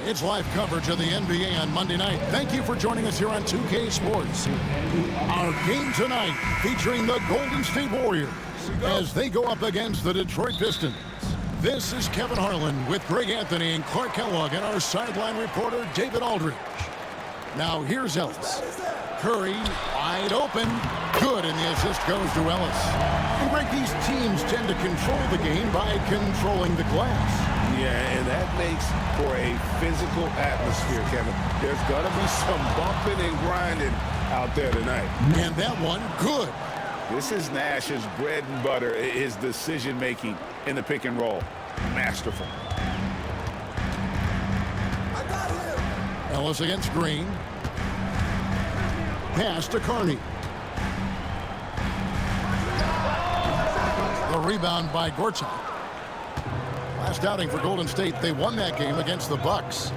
It's live coverage of the NBA on Monday night. Thank you for joining us here on 2K Sports. Our game tonight featuring the Golden State Warriors as they go up against the Detroit Pistons. This is Kevin Harlan with Greg Anthony and Clark Kellogg and our sideline reporter David Aldridge. Now here's Ellis. Curry wide open. Good, and the assist goes to Ellis. And Greg, these teams tend to control the game by controlling the glass. Yeah, and that makes for a physical atmosphere, Kevin. There's going to be some bumping and grinding out there tonight. And that one, good. This is Nash's bread and butter, his decision-making in the pick and roll. Masterful. Ellis against Green. Pass to Carney. The rebound by Gortat. Last outing for Golden State, they won that game against the Bucks.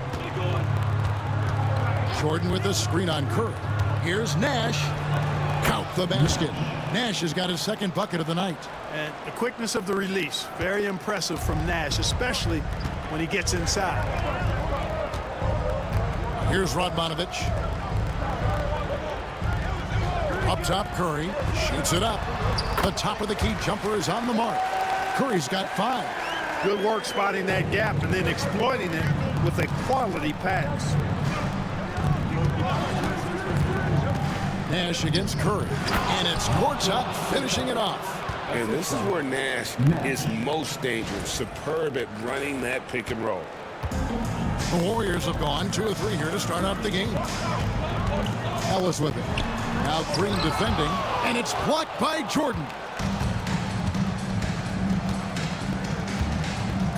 Jordan with the screen on Curry. Here's Nash. Count the basket. Nash has got his second bucket of the night. And the quickness of the release, very impressive from Nash, especially when he gets inside. Here's Radmanovic. Up top, Curry shoots it up. The top of the key jumper is on the mark. Curry's got 5. Good work spotting that gap and then exploiting it with a quality pass. Nash against Curry. And it's Gortat finishing it off. And this is where Nash is most dangerous. Superb at running that pick and roll. The Warriors have gone 2 of 3 here to start out the game. Ellis with it. Now Green defending. And it's blocked by Jordan.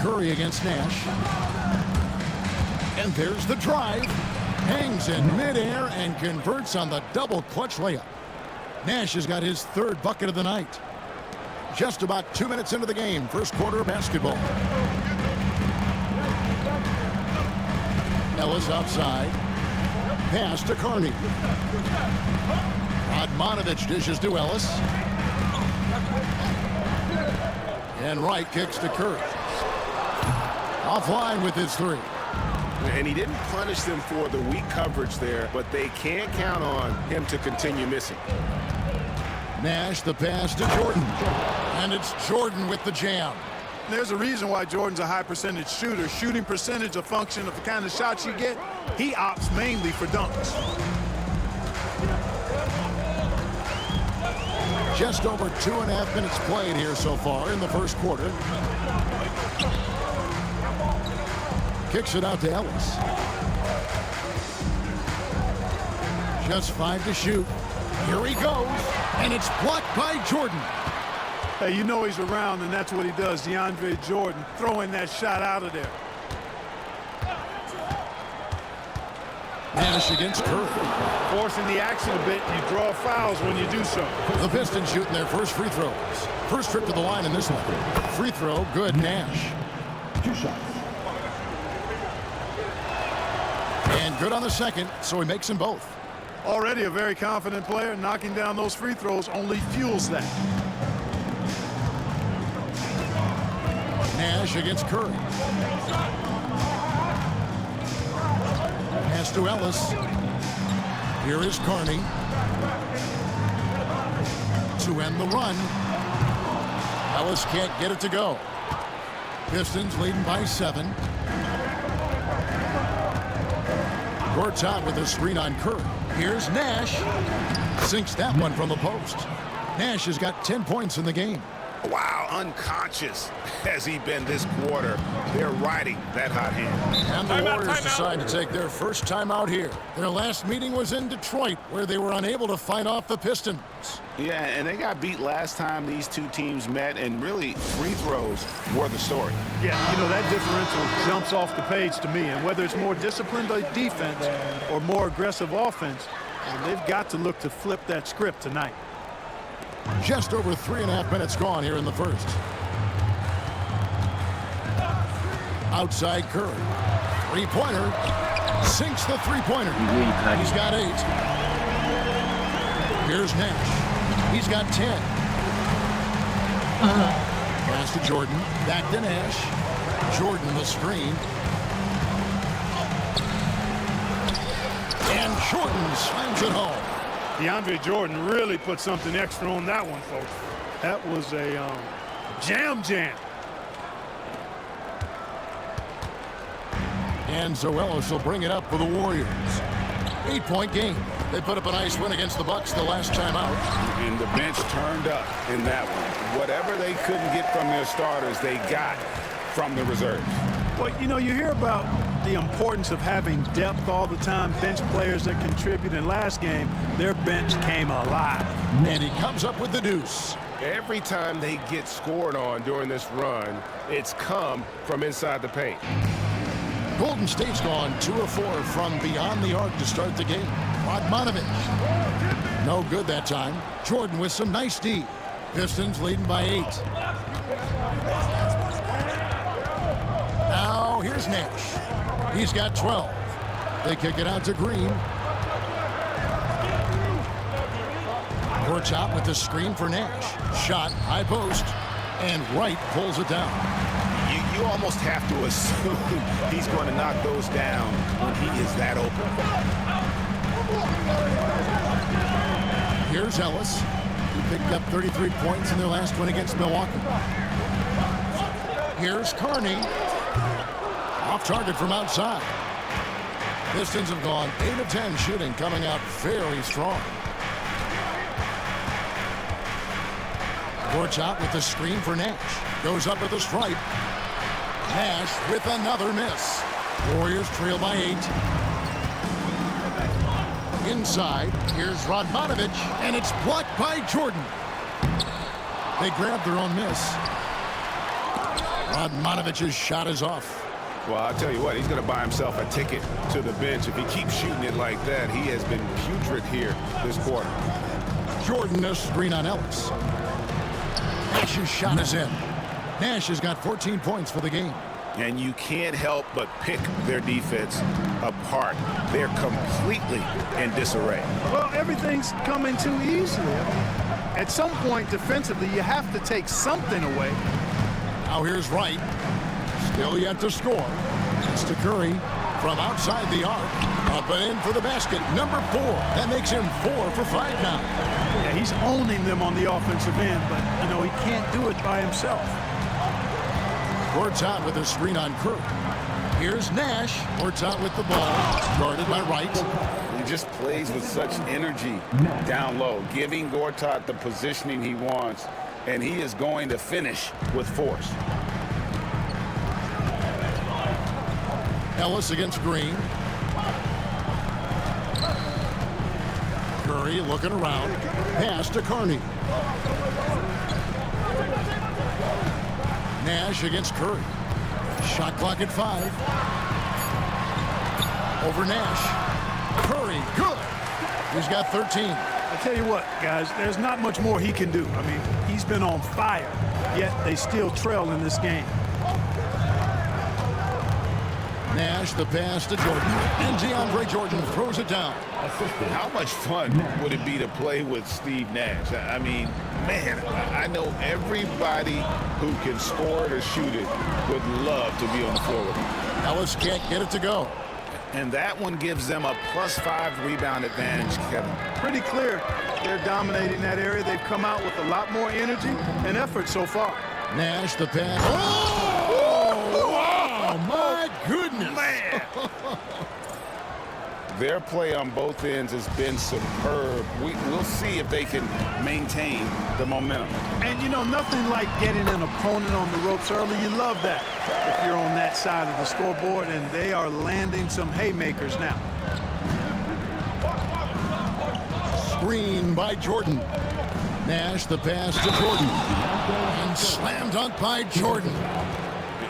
Curry against Nash. And there's the drive. Hangs in midair and converts on the double clutch layup. Nash has got his 3rd bucket of the night. Just about 2 minutes into the game, first quarter of basketball. Ellis outside. Pass to Carney. Radmanovic dishes to Ellis. And Wright kicks to Curry. Offline with his 3. And he didn't punish them for the weak coverage there, but they can't count on him to continue missing. Nash the pass to Jordan. And it's Jordan with the jam. There's a reason why Jordan's a high percentage shooter. Shooting percentage a function of the kind of shots you get. He opts mainly for dunks. Just over 2.5 minutes played here so far in the first quarter. Kicks it out to Ellis. Just 5 to shoot. Here he goes. And it's blocked by Jordan. Hey, you know he's around, and that's what he does. DeAndre Jordan throwing that shot out of there. Nash against Curry. Forcing the action a bit, you draw fouls when you do so. The Pistons shooting their first free throws. First trip to the line in this one. Free throw, good, Nash. 2 shots. And good on the second, so he makes them both. Already a very confident player. Knocking down those free throws only fuels that. Nash against Curry. Pass to Ellis. Here is Carney. To end the run. Ellis can't get it to go. Pistons leading by 7. Gortat with a screen on Curry. Here's Nash. Sinks that one from the post. Nash has got 10 points in the game. Wow, unconscious has he been this quarter. They're riding that hot hand. And the Warriors decide to take their first time out here. Their last meeting was in Detroit, where they were unable to fight off the Pistons. Yeah, and they got beat last time these two teams met, and really free throws were the story. Yeah, you know, that differential jumps off the page to me, and whether it's more disciplined defense or more aggressive offense, they've got to look to flip that script tonight. Just over 3.5 minutes gone here in the first. Outside Curry. Three-pointer. Sinks the three-pointer. He's got 8. Here's Nash. He's got 10. Pass to Jordan. Back to Nash. Jordan the screen. And Jordan slams it home. DeAndre Jordan really put something extra on that one, folks. That was a jam. And Zoelos will bring it up for the Warriors. 8-point game. They put up a nice win against the Bucks the last time out. And the bench turned up in that one. Whatever they couldn't get from their starters, they got from the reserves. Well, you know, you hear about the importance of having depth all the time, bench players that contribute. In last game, their bench came alive. And he comes up with the deuce. Every time they get scored on during this run, it's come from inside the paint. Golden State's gone 2 of 4 from beyond the arc to start the game. Radmanovic. No good that time. Jordan with some nice D. Pistons leading by 8. Now here's Nash. He's got 12. They kick it out to Green. Gortat with the screen for Nash. Shot, high post, and Wright pulls it down. You almost have to assume he's going to knock those down when he is that open. Here's Ellis. He picked up 33 points in their last win against Milwaukee. Here's Carney. Off target from outside. Pistons have gone 8 of 10 shooting, coming out very strong. Gortat with the screen for Nash. Goes up with a stripe. Nash with another miss. Warriors trail by 8. Inside, here's Radmanovic, and it's blocked by Jordan. They grab their own miss. Radmanovic's shot is off. Well, I'll tell you what, he's going to buy himself a ticket to the bench. If he keeps shooting it like that, he has been putrid here this quarter. Jordan a screen on Ellis. Nash's shot is in. Nash has got 14 points for the game. And you can't help but pick their defense apart. They're completely in disarray. Well, everything's coming too easily. At some point, defensively, you have to take something away. Now here's Wright. Still yet to score. It's to Curry from outside the arc. Up and in for the basket. Number 4. That makes him 4 for 5 now. Yeah, he's owning them on the offensive end, but, you know, he can't do it by himself. Gortat with a screen on Curry. Here's Nash. Gortat with the ball. Guarded by Wright. He just plays with such energy down low, giving Gortat the positioning he wants, and he is going to finish with force. Ellis against Green. Curry looking around. Pass to Carney. Nash against Curry. Shot clock at 5. Over Nash. Curry, good. He's got 13. I tell you what, guys, there's not much more he can do. I mean, he's been on fire, yet they still trail in this game. Nash, the pass to Jordan. And DeAndre Jordan throws it down. How much fun would it be to play with Steve Nash? I mean, man, I know everybody who can score it or shoot it would love to be on the floor with him. Ellis can't get it to go. And that one gives them a +5 rebound advantage, Kevin. Pretty clear they're dominating that area. They've come out with a lot more energy and effort so far. Nash, the pass. Oh, wow, my goodness. Man. Their play on both ends has been superb. We'll see if they can maintain the momentum. And, you know, nothing like getting an opponent on the ropes early. You love that if you're on that side of the scoreboard, and they are landing some haymakers now. Screen by Jordan. Nash, the pass to Jordan. And slam dunk by Jordan.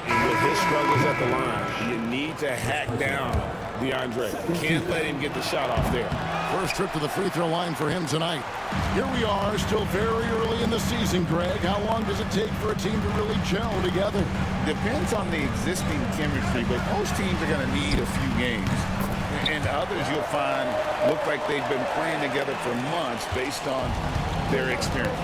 And with his struggles at the line, you need to hack down DeAndre. Can't let him get the shot off there. First trip to the free throw line for him tonight. Here we are, still very early in the season, Greg. How long does it take for a team to really gel together? Depends on the existing chemistry, but most teams are going to need a few games. And others you'll find look like they've been playing together for months based on their experience.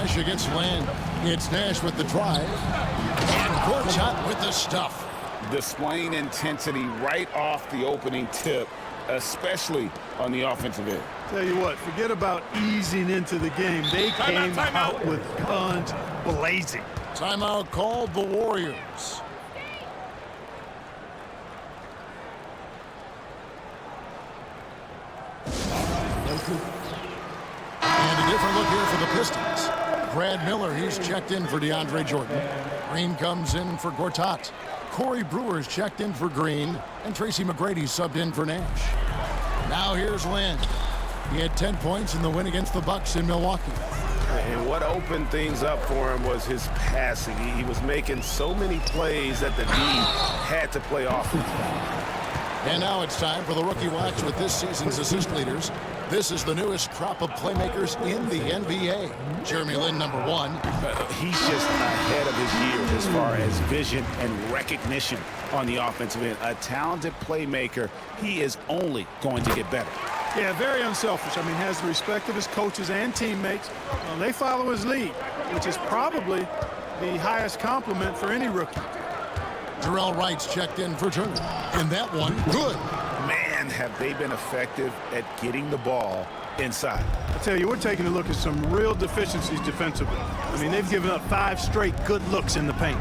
Nash against Land. It's Nash with the drive. And Gortat with the stuff. Displaying intensity right off the opening tip, especially on the offensive end. Tell you what, forget about easing into the game. They came out with guns blazing. Timeout called the Warriors. And a different look here for the Pistons. Brad Miller, he's checked in for DeAndre Jordan. Green comes in for Gortat. Corey Brewer's checked in for Green. And Tracy McGrady subbed in for Nash. Now here's Lynn. He had 10 points in the win against the Bucks in Milwaukee. And what opened things up for him was his passing. He was making so many plays that the D had to play offense. And now it's time for the Rookie Watch with this season's assist leaders. This is the newest crop of playmakers in the NBA. Jeremy Lin, number 1. He's just ahead of his years as far as vision and recognition on the offensive end. A talented playmaker. He is only going to get better. Yeah, very unselfish. I mean, has the respect of his coaches and teammates. They follow his lead, which is probably the highest compliment for any rookie. Jarrell Wright's checked in for Turner. And that one, good. Man, have they been effective at getting the ball inside. I tell you, we're taking a look at some real deficiencies defensively. I mean, they've given up 5 straight good looks in the paint.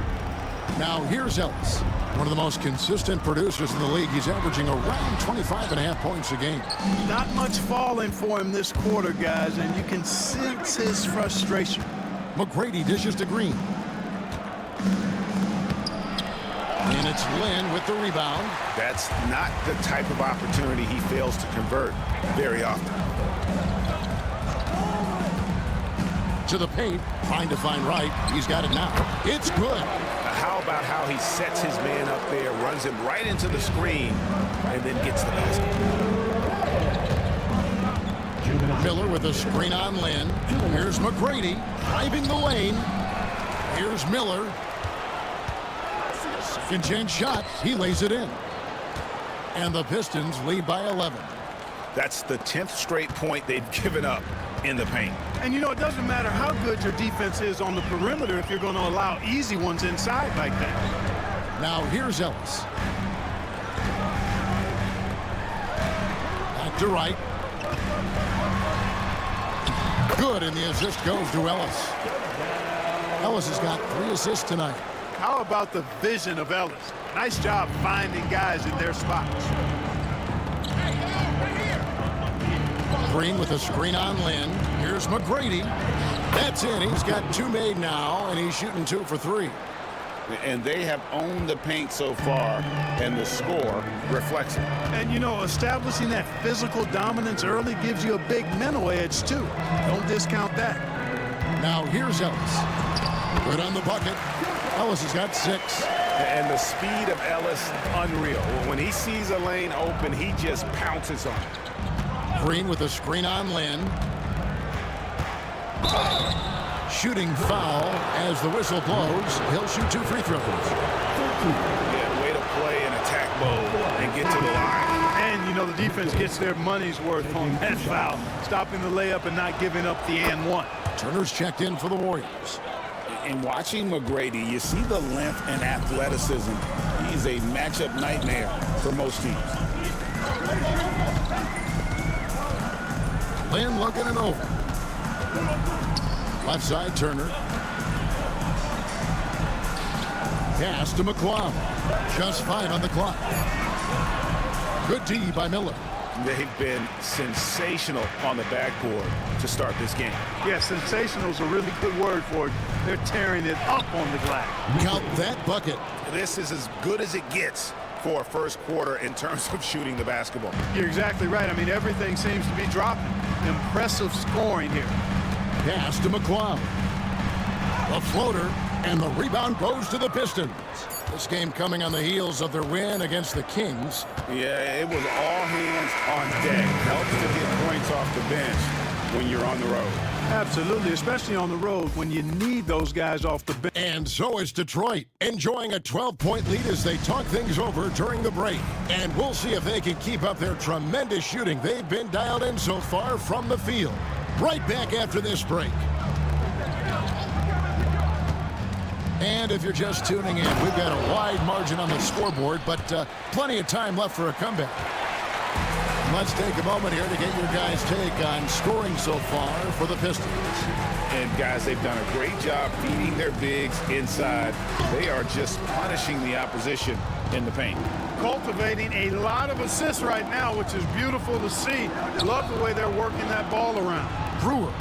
Now here's Ellis, one of the most consistent producers in the league. He's averaging around 25.5 points a game. Not much falling for him this quarter, guys, and you can sense his frustration. McGrady dishes to Green. And it's Lynn with the rebound. That's not the type of opportunity he fails to convert very often. To the paint, trying to find Wright. He's got it now. It's good. How about how he sets his man up there, runs him right into the screen, and then gets the basket. Miller with a screen on Lynn. Here's McGrady driving the lane. Here's Miller. Second chance shot. He lays it in. And the Pistons lead by 11. That's the 10th straight point they've given up in the paint. And you know, it doesn't matter how good your defense is on the perimeter if you're going to allow easy ones inside like that. Now here's Ellis. Back to Wright. Good, and the assist goes to Ellis. Ellis has got 3 assists tonight. How about the vision of Ellis? Nice job finding guys in their spots. Green with a screen on Lynn. Here's McGrady. That's in. He's got 2 made now, and he's shooting 2 for 3. And they have owned the paint so far, and the score reflects it. And, you know, establishing that physical dominance early gives you a big mental edge, too. Don't discount that. Now here's Ellis. Good on the bucket. Ellis has got 6. And the speed of Ellis, unreal. When he sees a lane open, he just pounces on it. Green with a screen on Lynn. Shooting foul as the whistle blows. He'll shoot 2 free throws. Yeah, way to play in attack mode and get to the line. And, you know, the defense gets their money's worth on that foul. Stopping the layup and not giving up the and one. Turner's checked in for the Warriors. In watching McGrady, you see the length and athleticism. He's a matchup nightmare for most teams. Lynn looking it over. Left side, Turner. Pass to McQuam. Just 5 on the clock. Good D by Miller. They've been sensational on the backboard to start this game. Yeah, sensational is a really good word for it. They're tearing it up on the glass. Count that bucket. This is as good as it gets for a first quarter in terms of shooting the basketball. You're exactly right. I mean, everything seems to be dropping. Impressive scoring here. Pass to McQuam. The floater, and the rebound goes to the Pistons. This game coming on the heels of their win against the Kings. Yeah, it was all hands on deck. Helps to get points off the bench when you're on the road. Absolutely, especially on the road when you need those guys off the bench. And so is Detroit, enjoying a 12-point lead as they talk things over during the break. And we'll see if they can keep up their tremendous shooting they've been dialed in so far from the field. Right back after this break. And if you're just tuning in, we've got a wide margin on the scoreboard, but plenty of time left for a comeback. Let's take a moment here to get your guys' take on scoring so far for the Pistons. And guys, they've done a great job feeding their bigs inside. They are just punishing the opposition in the paint. Cultivating a lot of assists right now, which is beautiful to see. Love the way they're working that ball around. Brewer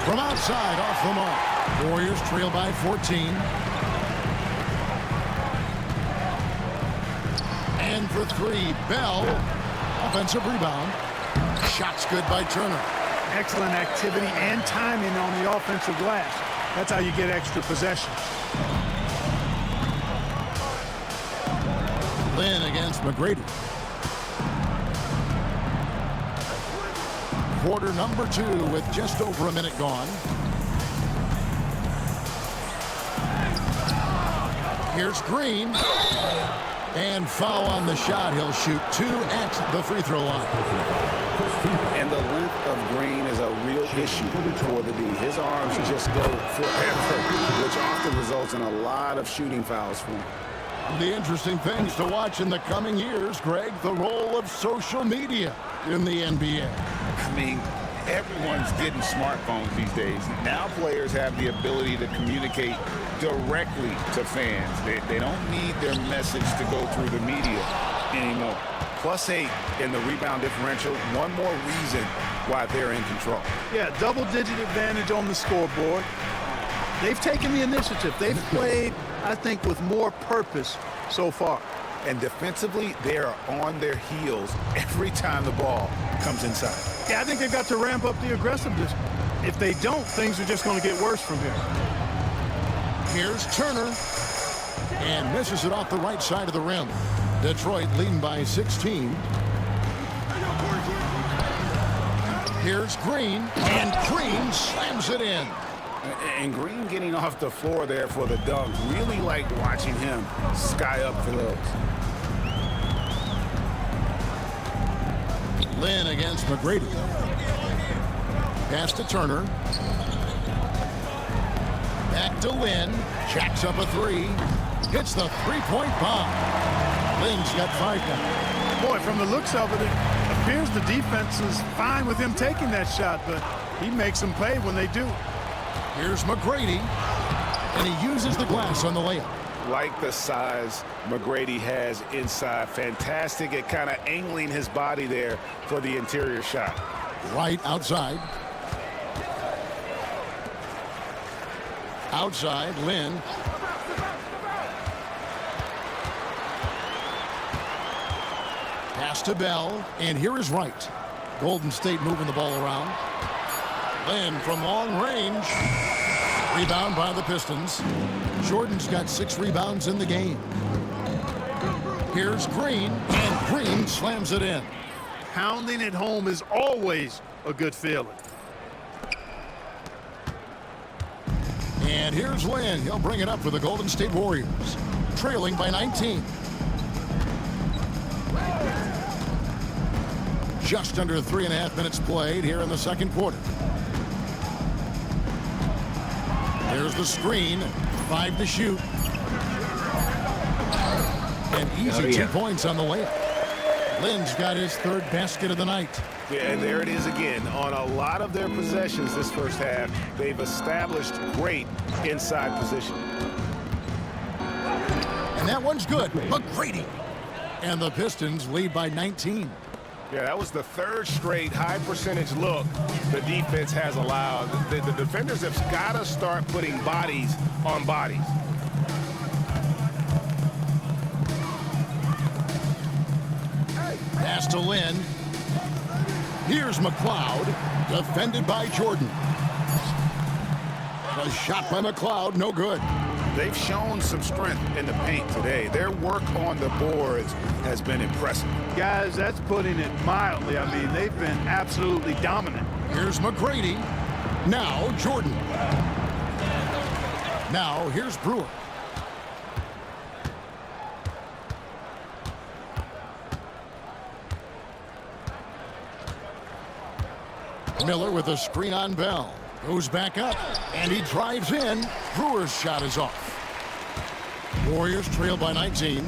from outside off the mark. Warriors trail by 14. And for three, Bell. Offensive rebound. Shot's good by Turner. Excellent activity and timing on the offensive glass. That's how you get extra possessions. Lynn against McGrady. Quarter number 2 with just over a minute gone. Here's Green. And foul on the shot. He'll shoot 2 at the free throw line. And the length of Green is a real issue for the D. His arms just go forever, which often results in a lot of shooting fouls for him. The interesting things to watch in the coming years, Greg, the role of social media in the NBA. I mean, everyone's getting smartphones these days. Now players have the ability to communicate directly to fans. They don't need their message to go through the media anymore. +8 in the rebound differential. One more reason why they're in control. Yeah, double-digit advantage on the scoreboard. They've taken the initiative. They've played, I think, with more purpose so far. And defensively, they are on their heels every time the ball comes inside. Yeah, I think they've got to ramp up the aggressiveness. If they don't, things are just going to get worse from here. Here's Turner. And misses it off the right side of the rim. Detroit leading by 16. Here's Green. And Green slams it in. And Green getting off the floor there for the dunk. Really like watching him sky up for those. Lynn against McGrady. Pass to Turner. Back to Lynn. Jacks up a 3. Hits the three-point bomb. Lynn's got 5 now. Boy, from the looks of it, it appears the defense is fine with him taking that shot, but he makes them pay when they do. Here's McGrady, and he uses the glass on the layup. Like the size McGrady has inside. Fantastic at kind of angling his body there for the interior shot. Right outside. Outside, Lynn. Pass to Bell, and here is Wright. Golden State moving the ball around. Lynn from long range. Rebound by the Pistons. Jordan's got 6 rebounds in the game. Here's Green, and Green slams it in. Pounding it home is always a good feeling. And here's Lynn. He'll bring it up for the Golden State Warriors. Trailing by 19. Just under 3.5 minutes played here in the second quarter. There's the screen. 5 to shoot. And easy 2 points on the layup. Lynn's got his 3rd basket of the night. Yeah, and there it is again. On a lot of their possessions this first half, they've established great inside position. And that one's good. McGrady. And the Pistons lead by 19. Yeah, that was the 3rd straight high percentage look the defense has allowed. The defenders have got to start putting bodies on bodies. Pass to Lynn. Here's McLeod, defended by Jordan. A shot by McLeod, no good. They've shown some strength in the paint today. Their work on the boards has been impressive. Guys, that's putting it mildly. I mean, they've been absolutely dominant. Here's McGrady. Now Jordan. Now here's Brewer. Miller with a screen on Bell. Goes back up, and he drives in. Brewer's shot is off. Warriors trail by 19.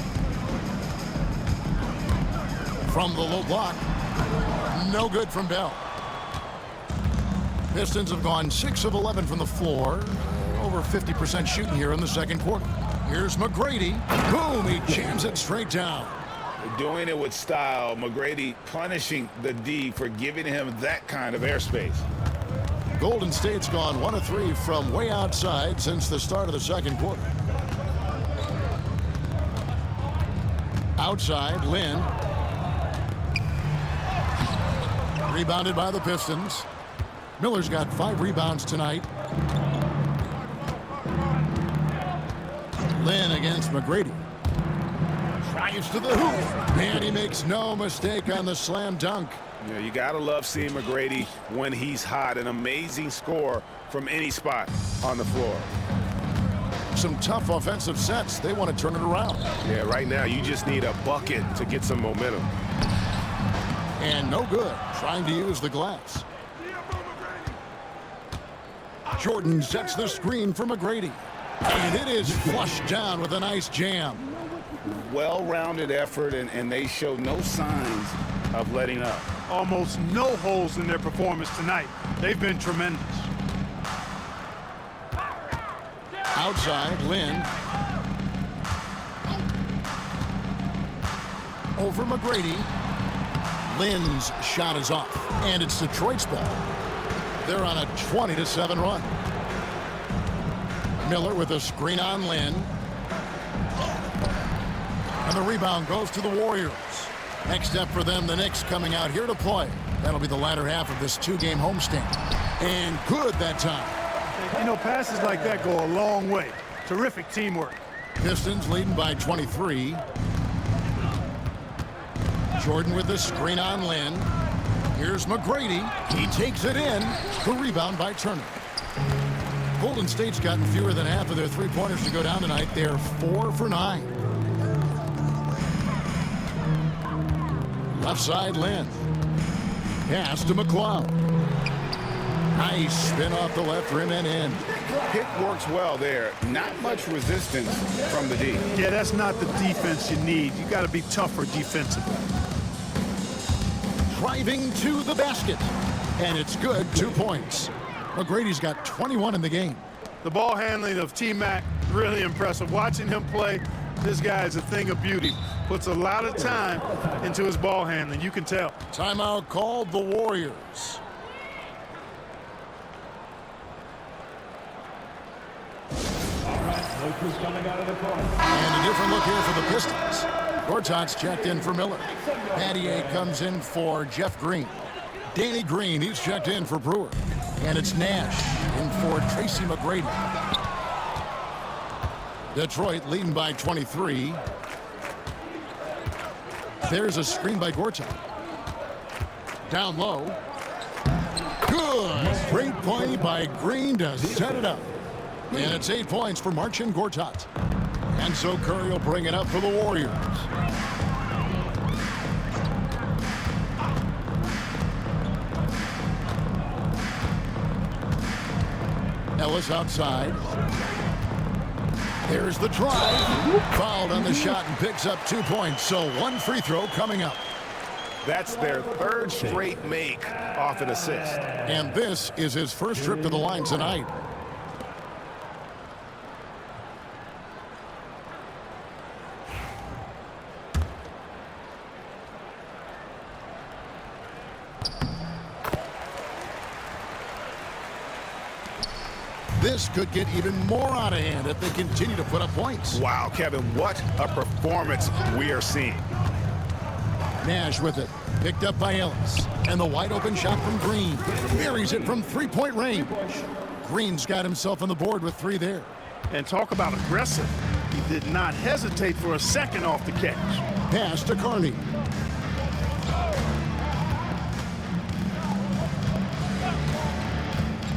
From the low block. No good from Bell. Pistons have gone 6 of 11 from the floor. Over 50% shooting here in the second quarter. Here's McGrady. Boom, he jams it straight down. Doing it with style. McGrady punishing the D for giving him that kind of airspace. Golden State's gone 1 of 3 from way outside since the start of the second quarter. Outside, Lynn. Rebounded by the Pistons. Miller's got 5 rebounds tonight. Lynn against McGrady. Drives to the hoop. And he makes no mistake on the slam dunk. You know, you got to love seeing McGrady when he's hot. An amazing score from any spot on the floor. Some tough offensive sets. They want to turn it around. Yeah, right now you just need a bucket to get some momentum. And no good. Trying to use the glass. Jordan sets the screen for McGrady. And it is flushed down with a nice jam. Well-rounded effort, and they show no signs of letting up. Almost no holes in their performance tonight. They've been tremendous. Outside, Lynn. Over McGrady. Lynn's shot is off. And it's Detroit's ball. They're on a 20-7 run. Miller with a screen on Lynn. And the rebound goes to the Warriors. Next up for them, the Knicks coming out here to play. That'll be the latter half of this 2-game homestand. And good that time. You know, passes like that go a long way. Terrific teamwork. Pistons leading by 23. Jordan with the screen on Lynn. Here's McGrady. He takes it in. The rebound by Turner. Golden State's gotten fewer than half of their three-pointers to go down tonight. They're 4 for 9. Left side, Lynn. Pass to McCloud. Nice spin off the left rim and in. Pick works well there. Not much resistance from the D. Yeah, that's not the defense you need. You got to be tougher defensively. Driving to the basket. And it's good. 2 points. McGrady's got 21 in the game. The ball handling of T-Mac, really impressive. Watching him play, this guy is a thing of beauty. Puts a lot of time into his ball handling. You can tell. Timeout called the Warriors. And a different look here for the Pistons. Gortat's checked in for Miller. Pattier comes in for Jeff Green. Danny Green, he's checked in for Brewer. And it's Nash in for Tracy McGrady. Detroit leading by 23. There's a screen by Gortat. Down low. Good. Great play by Green to set it up. And it's 8 points for Marcin Gortat. And so Curry will bring it up for the Warriors. Ellis outside. There's the drive. Fouled on the shot and picks up 2 points. So 1 free throw coming up. That's their 3rd straight make off an assist. And this is his first trip to the line tonight. This could get even more out of hand if they continue to put up points. Wow, Kevin, what a performance we are seeing. Nash with it. Picked up by Ellis. And the wide open shot from Green. Buries it from 3-point range. Green's got himself on the board with 3 there. And talk about aggressive. He did not hesitate for a second off the catch. Pass to Carney.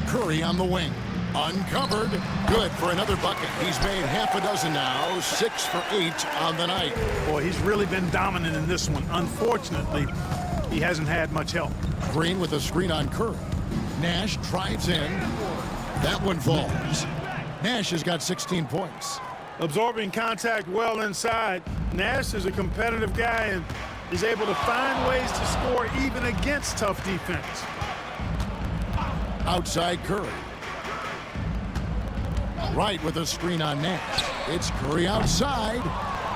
Curry on the wing. Uncovered. Good for another bucket. He's made half a dozen now. 6 for 8 on the night. Boy, he's really been dominant in this one. Unfortunately, he hasn't had much help. Green with a screen on Curry. Nash drives in. That one falls. Nash has got 16 points. Absorbing contact well inside. Nash is a competitive guy and is able to find ways to score even against tough defense. Outside Curry. Wright with a screen on Nash. It's Curry outside.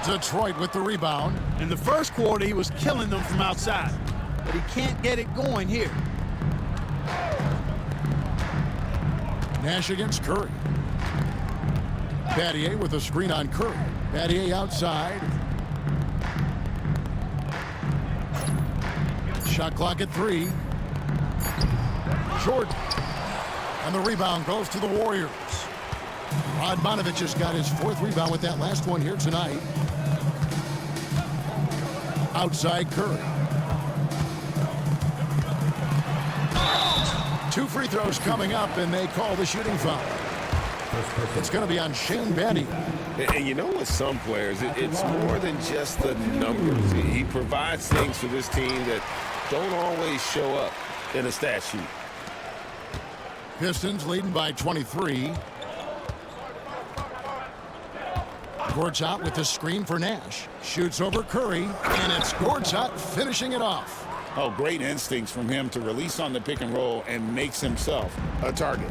Detroit with the rebound. In the first quarter, he was killing them from outside, but he can't get it going here. Nash against Curry. Battier with a screen on Curry. Battier outside. Shot clock at 3. Jordan. And the rebound goes to the Warriors. Radmanovich has got his 4th rebound with that last one here tonight. Outside Curry. 2 free throws coming up, and they call the shooting foul. It's going to be on Shane Battier. And you know, with some players, it's more than just the numbers. He provides things for this team that don't always show up in a stat sheet. Pistons leading by 23. Gortat with the screen for Nash. Shoots over Curry, and it's Gortat finishing it off. Oh, great instincts from him to release on the pick and roll and makes himself a target.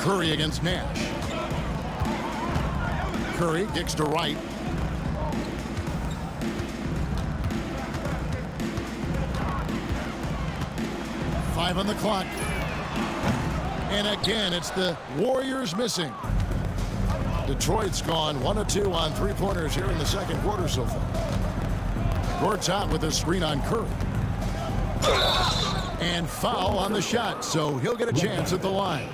Curry against Nash. Curry kicks to Wright. Five on the clock. And again, it's the Warriors missing. Detroit's gone 1 of 2 on 3-pointers here in the second quarter so far. Gortat with a screen on Curry. And foul on the shot, so he'll get a chance at the line.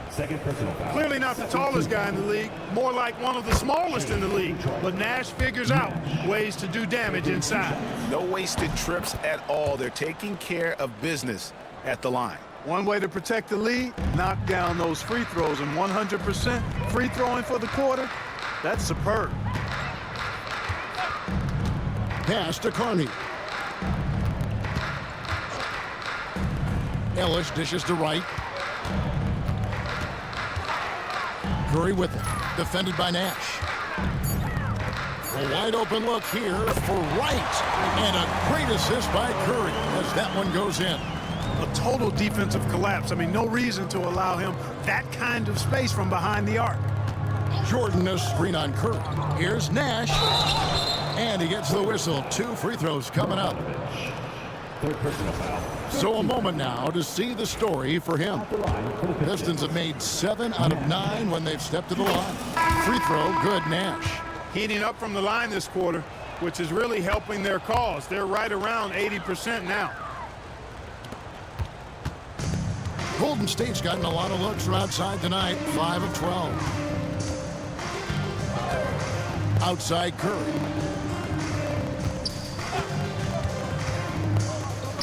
Second personal foul. Clearly not the tallest guy in the league, more like one of the smallest in the league. But Nash figures out ways to do damage inside. No wasted trips at all. They're taking care of business at the line. One way to protect the lead, knock down those free throws, and 100% free throwing for the quarter, that's superb. Pass to Carney. Ellis dishes to Wright. Curry with it. Defended by Nash. A wide open look here for Wright. And a great assist by Curry as that one goes in. A total defensive collapse. I mean, no reason to allow him that kind of space from behind the arc. Jordan a screen on Curry. Here's Nash. And he gets the whistle. 2 free throws coming up. Third personal foul. So a moment now to see the story for him. Pistons have made 7 out of 9 when they've stepped to the line. Free throw, good. Nash. Heating up from the line this quarter, which is really helping their cause. They're right around 80% now. Golden State's gotten a lot of looks from outside tonight. 5 of 12. Outside Curry.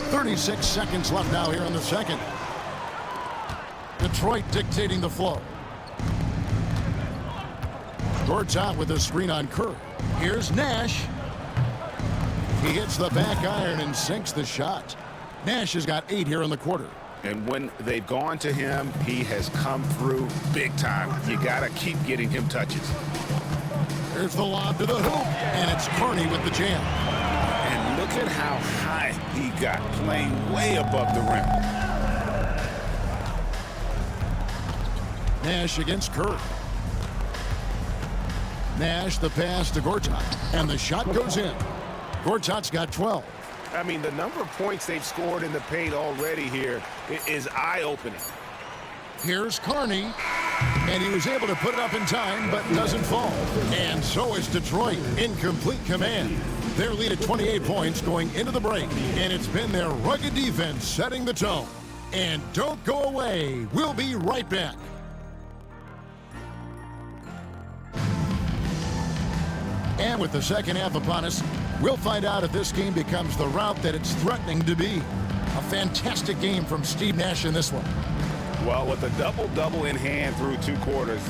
36 seconds left now here in the second. Detroit dictating the flow. Gortat with a screen on Curry. Here's Nash. He hits the back iron and sinks the shot. Nash has got 8 here in the quarter. And when they've gone to him, he has come through big time. You got to keep getting him touches. Here's the lob to the hoop, and it's Carney with the jam. And look at how high he got, playing way above the rim. Nash against Curry. Nash the pass to Gortat, and the shot goes in. Gortat's got 12. I mean, the number of points they've scored in the paint already here is eye-opening. Here's Carney, and he was able to put it up in time, but doesn't fall. And so is Detroit in complete command. Their lead at 28 points going into the break, and it's been their rugged defense setting the tone. And don't go away. We'll be right back. And with the second half upon us, we'll find out if this game becomes the route that it's threatening to be. A fantastic game from Steve Nash in this one. Well, with a double-double in hand through 2 quarters,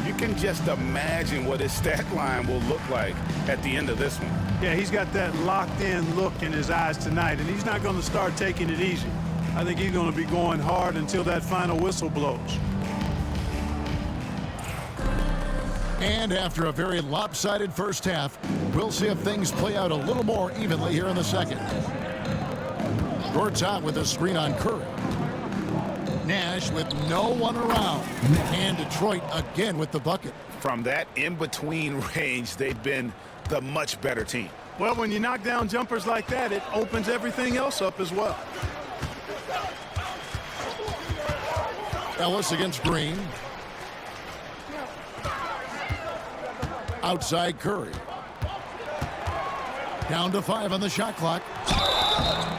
You can just imagine what his stat line will look like at the end of this one. Yeah, he's got that locked-in look in his eyes tonight, and he's not going to start taking it easy. I think he's going to be going hard until that final whistle blows. And after a very lopsided first half, we'll see if things play out a little more evenly here in the second. Gortat with a screen on Curry. Nash with no one around. And Detroit again with the bucket. From that in-between range, they've been the much better team. Well, when you knock down jumpers like that, it opens everything else up as well. Ellis against Green. Outside Curry. Down to 5 on the shot clock.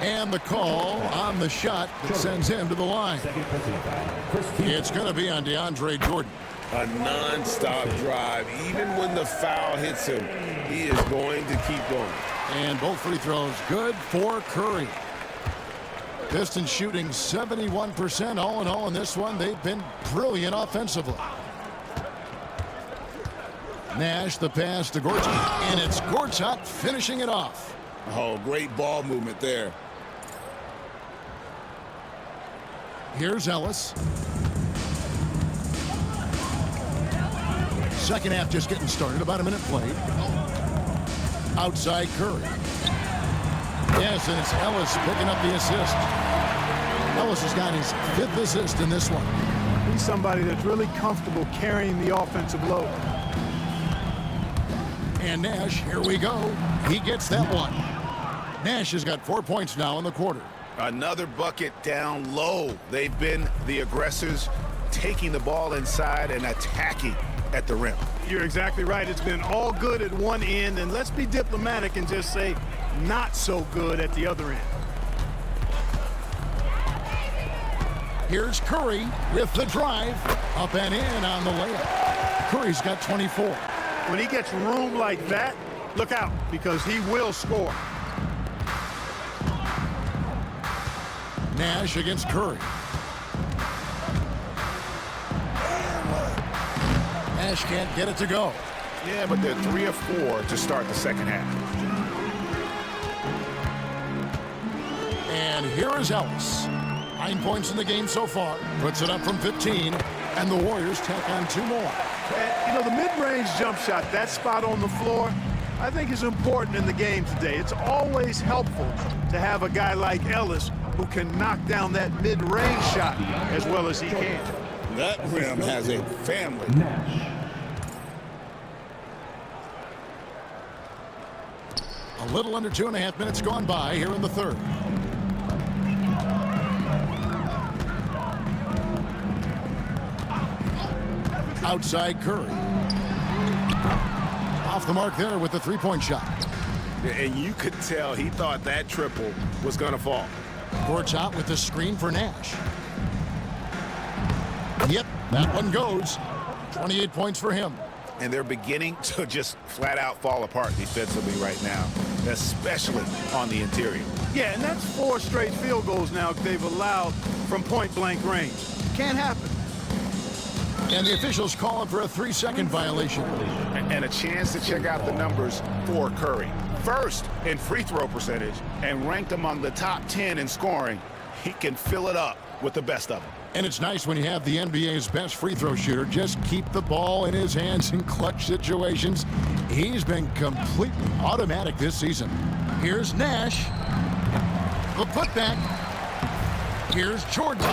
And the call on the shot that sends him to the line. Second personal foul. It's going to be on DeAndre Jordan. A non-stop drive. Even when the foul hits him, he is going to keep going. And both free throws good for Curry. Pistons shooting 71% all in all in this one. They've been brilliant offensively. Nash the pass to Gortat, and it's Gortat finishing it off. Oh, great ball movement there. Here's Ellis. Second half just getting started, about a minute played. Outside Curry. Yes, and it's Ellis picking up the assist. Ellis has got his 5th assist in this one. He's somebody that's really comfortable carrying the offensive load. And Nash, here we go. He gets that one. Nash has got 4 points now in the quarter. Another bucket down low. They've been the aggressors, taking the ball inside and attacking at the rim. You're exactly right. It's been all good at one end, and let's be diplomatic and just say not so good at the other end. Here's Curry with the drive. Up and in on the layup. Curry's got 24. When he gets room like that, look out, because he will score. Nash against Curry. Nash can't get it to go. Yeah, but they're 3 of 4 to start the second half. And here is Ellis. 9 points in the game so far. Puts it up from 15. And the Warriors tack on 2 more. And, you know, the mid-range jump shot, that spot on the floor, I think is important in the game today. It's always helpful to have a guy like Ellis who can knock down that mid-range shot as well as he can. That rim has a family. A little under 2.5 minutes gone by here in the third. Outside Curry. Off the mark there with the 3-point shot. And you could tell he thought that triple was going to fall. Gortat with the screen for Nash. Yep, that one goes. 28 points for him. And they're beginning to just flat out fall apart defensively right now, especially on the interior. Yeah, and that's 4 straight field goals now they've allowed from point-blank range. Can't happen. And the officials call him for a 3-second violation. And a chance to check out the numbers for Curry. First in free throw percentage and ranked among the top 10 in scoring. He can fill it up with the best of them. And it's nice when you have the NBA's best free throw shooter just keep the ball in his hands in clutch situations. He's been completely automatic this season. Here's Nash. The putback. Here's Jordan.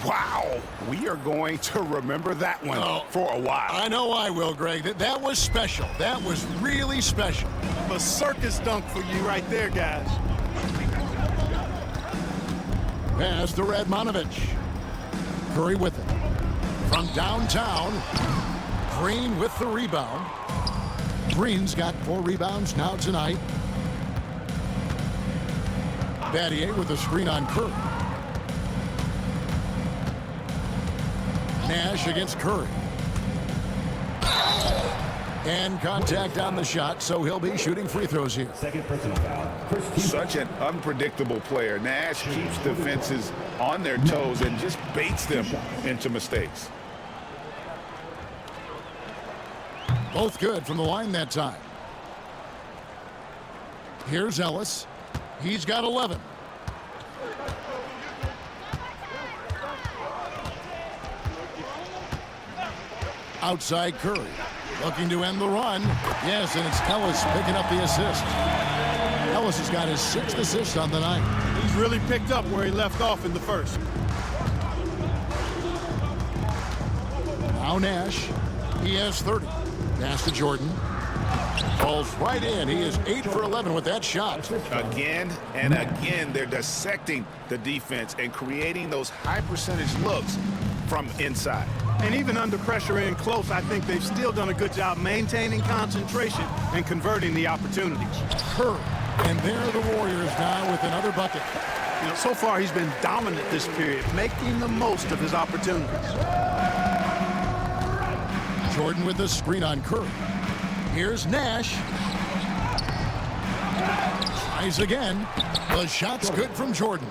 Wow, we are going to remember that one for a while. I know I will, Greg. That was special. That was really special. A circus dunk for you right there, guys. Pass to Radmanovich. Curry with it. From downtown, Green with the rebound. Green's got 4 rebounds now tonight. Battier with a screen on Curry. Nash against Curry. And contact on the shot, so he'll be shooting free throws here. Second personal foul. First team. Such an unpredictable player. Nash keeps defenses on their toes and just baits them into mistakes. Both good from the line that time. Here's Ellis. He's got 11. Outside Curry. Looking to end the run. Yes, and it's Ellis picking up the assist. Ellis has got his 6th assist on the night. He's really picked up where he left off in the first. Now Nash. He has 30. Pass to Jordan. Falls right in. He is 8 for 11 with that shot. Again and again, they're dissecting the defense and creating those high percentage looks from inside. And even under pressure in close, I think they've still done a good job maintaining concentration and converting the opportunities. Curry. And there are the Warriors now with another bucket. You know, so far he's been dominant this period, making the most of his opportunities. Jordan with the screen on Curry. Here's Nash. Tries again. The shot's good from Jordan.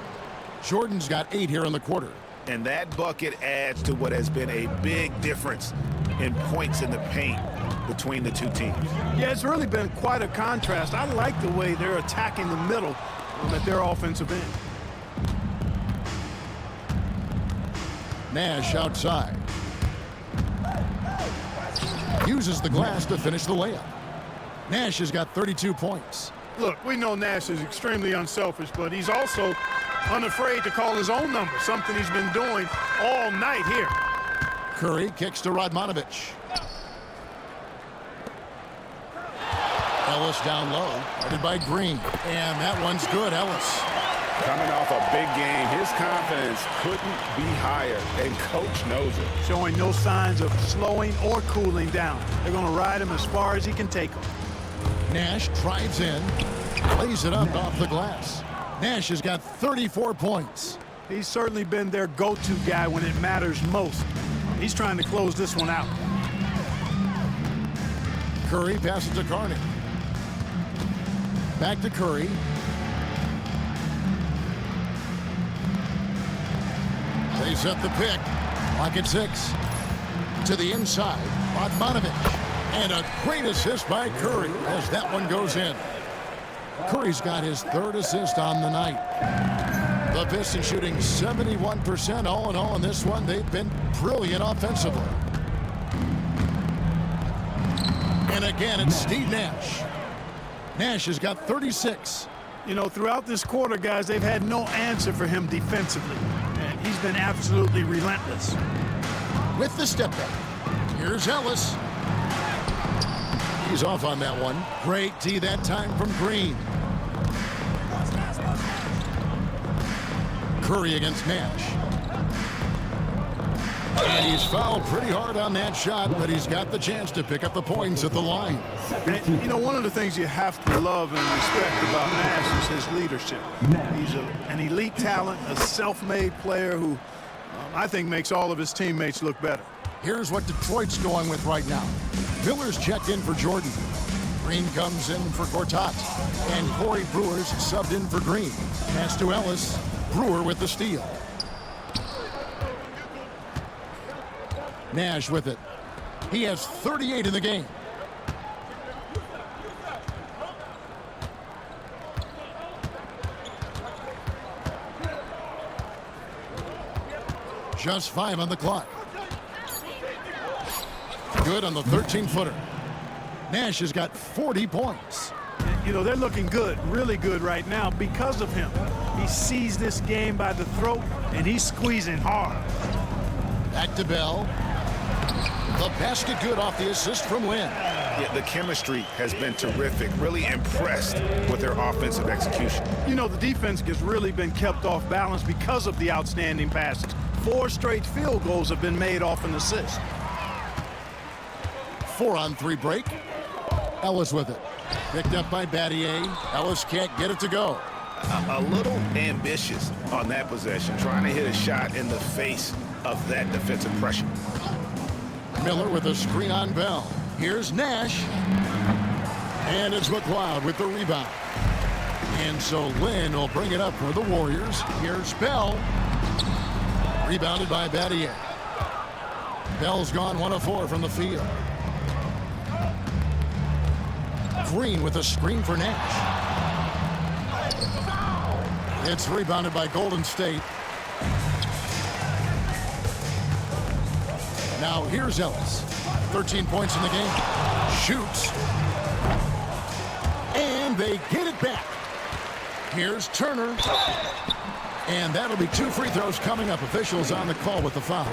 Jordan's got 8 here in the quarter. And that bucket adds to what has been a big difference in points in the paint between the two teams. Yeah, it's really been quite a contrast. I like the way they're attacking the middle at their offensive end. Nash outside. Uses the glass to finish the layup. Nash has got 32 points. Look, we know Nash is extremely unselfish, but he's also unafraid to call his own number, something he's been doing all night here. Curry kicks to Radmanovich. Ellis down low, guarded by Green. And that one's good, Ellis. Coming off a big game, his confidence couldn't be higher, and coach knows it. Showing no signs of slowing or cooling down. They're going to ride him as far as he can take him. Nash drives in, lays it up off the glass. Nash has got 34 points. He's certainly been their go-to guy when it matters most. He's trying to close this one out. Curry passes to Carney. Back to Curry. They set the pick. Lock at 6. To the inside. Radmanovich. And a great assist by Curry as that one goes in. Curry's got his 3rd assist on the night. The Pistons shooting 71% all in all in this one. They've been brilliant offensively. And again, it's Steve Nash. Nash has got 36. You know, throughout this quarter, guys, they've had no answer for him defensively. And he's been absolutely relentless. With the step back. Here's Ellis. He's off on that one. Great D that time from Green. Curry against Nash. And he's fouled pretty hard on that shot, but he's got the chance to pick up the points at the line. And, you know, one of the things you have to love and respect about Nash is his leadership. He's an elite talent, a self-made player who I think makes all of his teammates look better. Here's what Detroit's going with right now. Miller's checked in for Jordan. Green comes in for Gortat. And Corey Brewer's subbed in for Green. Pass to Ellis. Brewer with the steal. Nash with it. He has 38 in the game. Just 5 on the clock. Good on the 13-footer. Nash has got 40 points. You know, they're looking good, really good right now because of him. He sees this game by the throat, and he's squeezing hard. Back to Bell. The basket good off the assist from Lynn. Yeah, the chemistry has been terrific. Really impressed with their offensive execution. You know, the defense has really been kept off balance because of the outstanding passes. 4 straight field goals have been made off an assist. 4-on-3 break. Ellis with it. Picked up by Battier. Ellis can't get it to go. A little ambitious on that possession, trying to hit a shot in the face of that defensive pressure. Miller with a screen on Bell. Here's Nash. And it's McLeod with the rebound. And so Lynn will bring it up for the Warriors. Here's Bell. Rebounded by Battier. Bell's gone 1 of 4 from the field. Green with a screen for Nash. It's rebounded by Golden State. Now here's Ellis. 13 points in the game. Shoots. And they get it back. Here's Turner. And that'll be 2 free throws coming up. Officials on the call with the foul.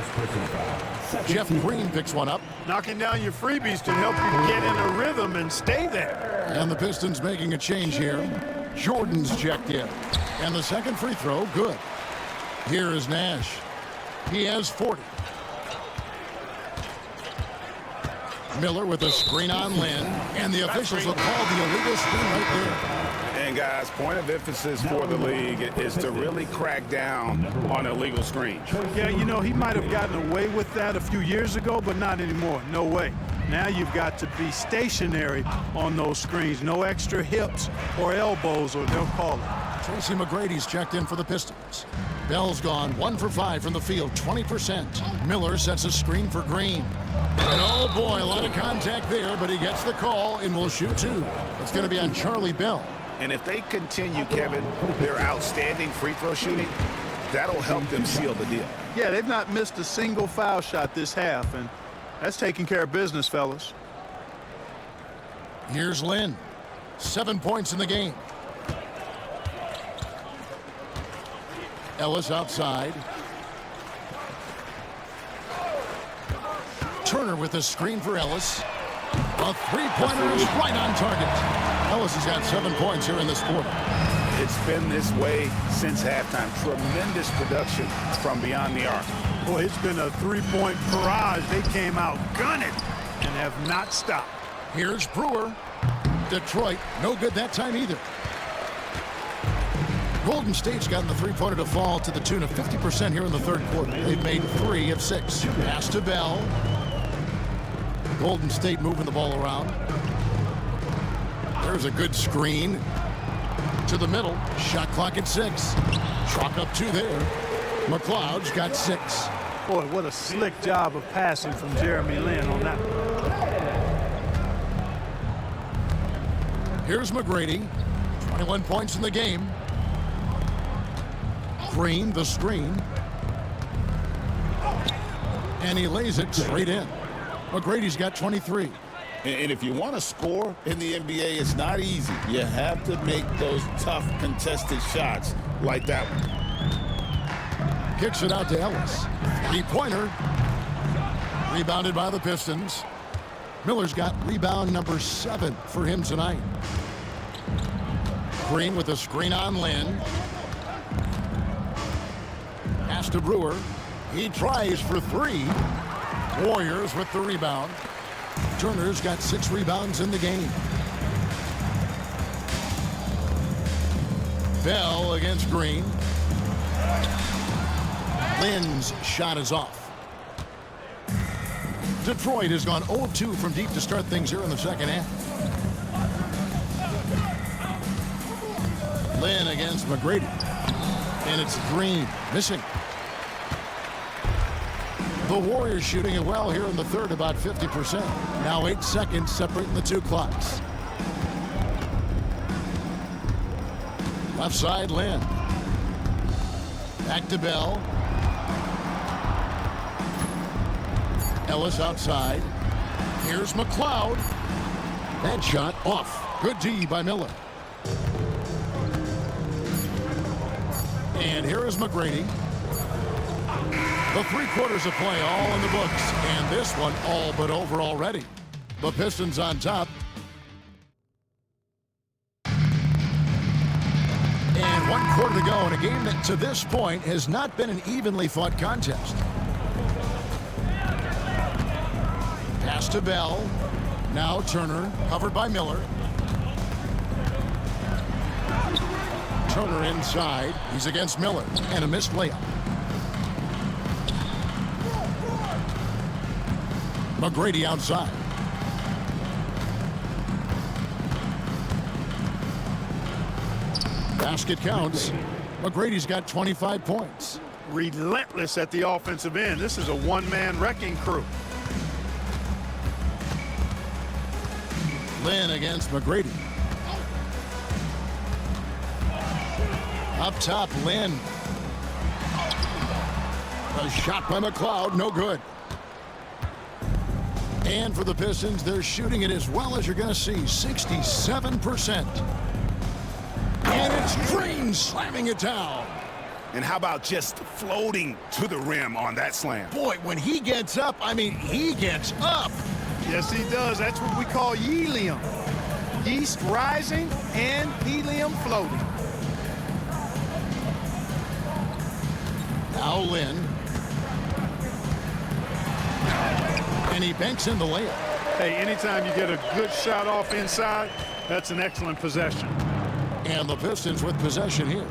Jeff Green picks one up. Knocking down your freebies to help you get in a rhythm and stay there. And the Pistons making a change here. Jordan's checked in. And the second free throw, good. Here is Nash. He has 40. Miller with a screen on Lynn. And the officials will call the illegal screen right there. And guys, point of emphasis for the league is to really crack down on illegal screens. Yeah, you know, he might have gotten away with that a few years ago, but not anymore. No way. Now you've got to be stationary on those screens. No extra hips or elbows, or they'll call it. Tracy McGrady's checked in for the Pistons. Bell's gone 1 for 5 from the field, 20%. Miller sets a screen for Green. And oh boy, a lot of contact there, but he gets the call and will shoot 2. It's going to be on Charlie Bell. And if they continue, Kevin, their outstanding free throw shooting, that'll help them seal the deal. Yeah, they've not missed a single foul shot this half, and that's taking care of business, fellas. Here's Lynn. 7 points in the game. Ellis outside. Turner with a screen for Ellis. A three-pointer is right on target. Ellis has got 7 points here in this quarter. It's been this way since halftime. Tremendous production from beyond the arc. Boy, it's been a three-point barrage. They came out gunning and have not stopped. Here's Brewer. Detroit, no good that time either. Golden State's gotten the three-pointer to fall to the tune of 50% here in the third quarter. They've made 3 of 6. Pass to Bell. Golden State moving the ball around. There's a good screen. To the middle. Shot clock at 6. Chalk up 2 there. McLeod's got 6. Boy, what a slick job of passing from Jeremy Lin on that one. Here's McGrady. 21 points in the game. Green, the screen. And he lays it straight in. McGrady's got 23. And if you want to score in the NBA, it's not easy. You have to make those tough contested shots like that one. Kicks it out to Ellis. Three-pointer. Rebounded by the Pistons. Miller's got rebound number 7 for him tonight. Green with a screen on Lynn. Pass to Brewer. He tries for 3. Warriors with the rebound. Turner's got 6 rebounds in the game. Bell against Green. Lynn's shot is off. Detroit has gone 0-2 from deep to start things here in the second half. Lynn against McGrady. And it's Green missing. The Warriors shooting it well here in the third, about 50%. Now 8 seconds separating the 2 clocks. Left side, Lynn. Back to Bell. Ellis outside. Here's McLeod. That shot off. Good D by Miller. And here is McGrady. The 3 quarters of play all in the books, and this one all but over already. The Pistons on top. And 1 quarter to go in a game that to this point has not been an evenly fought contest. Pass to Bell. Now Turner, covered by Miller. Turner inside. He's against Miller, and a missed layup. McGrady outside. basket counts. McGrady's got 25 points. Relentless at the offensive end. This is a one-man wrecking crew. Lynn against McGrady. Up top, Lynn. A shot by McLeod, no good. And for the Pistons, they're shooting it as well as you're going to see, 67%. And it's Green slamming it down. And how about just floating to the rim on that slam? Boy, when he gets up, I mean, he gets up. Yes, he does. That's what we call helium. Yeast rising and helium floating. Now Lynn. And he banks in the layup. Hey, anytime you get a good shot off inside, that's an excellent possession. And the Pistons with possession here.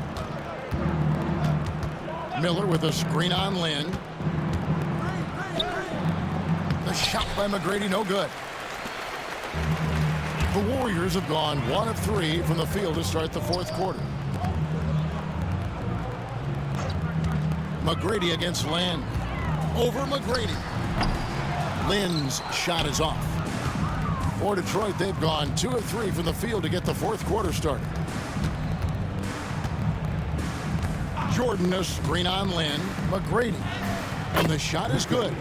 Miller with a screen on Lynn. The shot by McGrady, no good. The Warriors have gone 1 of 3 from the field to start the fourth quarter. McGrady against Lynn. Over McGrady. Lynn's shot is off. For Detroit, they've gone 2 of 3 from the field to get the fourth quarter started. Jordan, a screen on Lynn. McGrady. And the shot is good.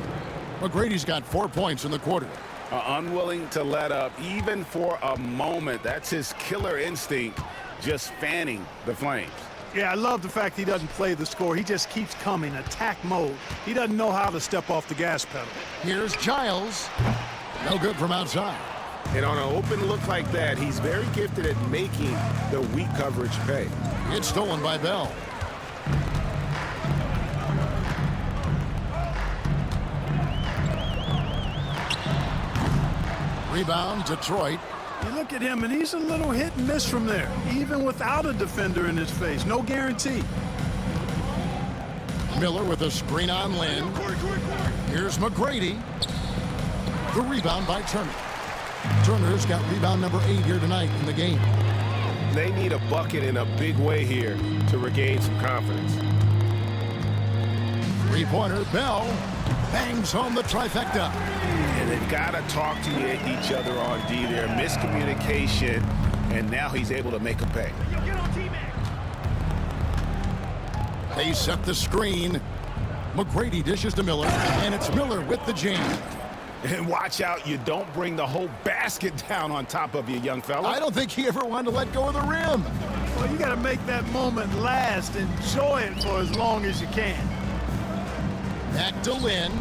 McGrady's got 4 points in the quarter. Unwilling to let up even for a moment. That's his killer instinct, just fanning the flames. Yeah, I love the fact he doesn't play the score. He just keeps coming, attack mode. He doesn't know how to step off the gas pedal. Here's Giles. No good from outside. And on an open look like that, he's very gifted at making the weak coverage pay. It's stolen by Bell. Rebound, Detroit. You look at him, and he's a little hit and miss from there, even without a defender in his face. No guarantee. Miller with a screen on Lynn. Here's McGrady. The rebound by Turner. Turner's got rebound number 8 here tonight in the game. They need a bucket in a big way here to regain some confidence. Three-pointer, Bell bangs home the trifecta. And they've got to talk to each other on D there. Miscommunication, and now he's able to make a pay. They set the screen. McGrady dishes to Miller, and it's Miller with the jam. And watch out, you don't bring the whole basket down on top of you, young fella. I don't think he ever wanted to let go of the rim. Well, you got to make that moment last. Enjoy it for as long as you can. Back to Lynn.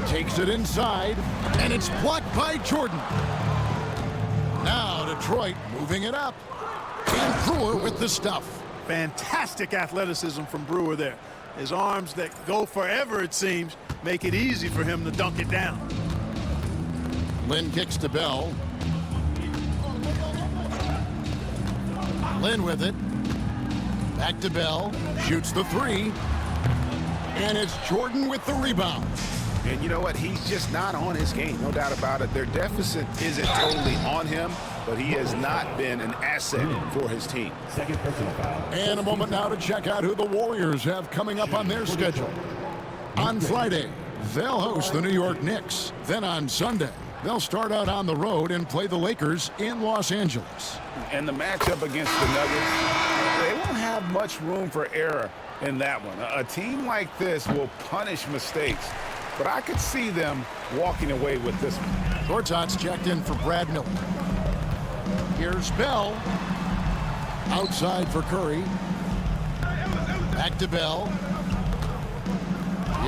Takes it inside, and it's blocked by Jordan. Now Detroit moving it up. And Brewer with the stuff. Fantastic athleticism from Brewer there. His arms that go forever, it seems, make it easy for him to dunk it down. Lynn kicks to Bell. Lynn with it. Back to Bell. Shoots the 3. And it's Jordan with the rebound. And you know what? He's just not on his game, no doubt about it. Their deficit isn't totally on him, but he has not been an asset for his team. Second personal foul. And a moment now to check out who the Warriors have coming up on their schedule. On Friday, they'll host the New York Knicks. Then on Sunday, they'll start out on the road and play the Lakers in Los Angeles. And the matchup against the Nuggets, they won't have much room for error in that one. A team like this will punish mistakes, but I could see them walking away with this one. Gortat's checked in for Brad Miller. Here's Bell. Outside for Curry. Back to Bell.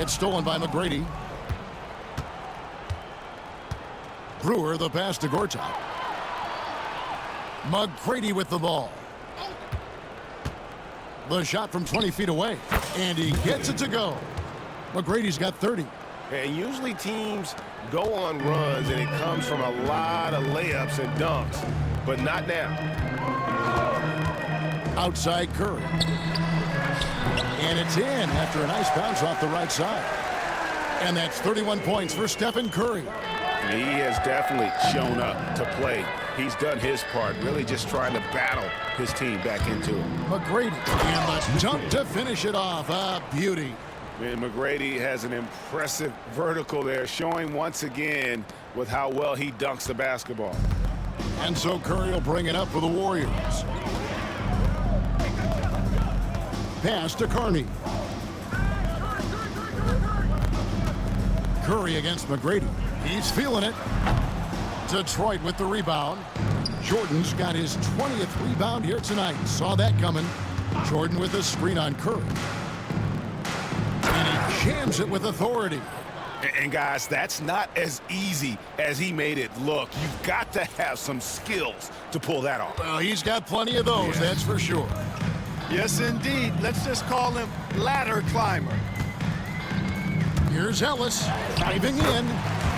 It's stolen by McGrady. Brewer the pass to Gortat. McGrady with the ball. The shot from 20 feet away. And he gets it to go. McGrady's got 30. And usually teams go on runs and it comes from a lot of layups and dunks, but not now. Outside Curry. And it's in after a nice bounce off the right side. And that's 31 points for Stephen Curry. He has definitely shown up to play. He's done his part, really just trying to battle his team back into it. McGrady and the dunk to finish it off. A beauty. And McGrady has an impressive vertical there, showing once again with how well he dunks the basketball. And so Curry will bring it up for the Warriors. Pass to Carney. Curry against McGrady. He's feeling it. Detroit with the rebound. Jordan's got his 20th rebound here tonight. Saw that coming. Jordan with a screen on Curry. And he jams it with authority. And guys, that's not as easy as he made it look. You've got to have some skills to pull that off. Well, he's got plenty of those, that's for sure. Yes, indeed. Let's just call him ladder climber. Here's Ellis diving in.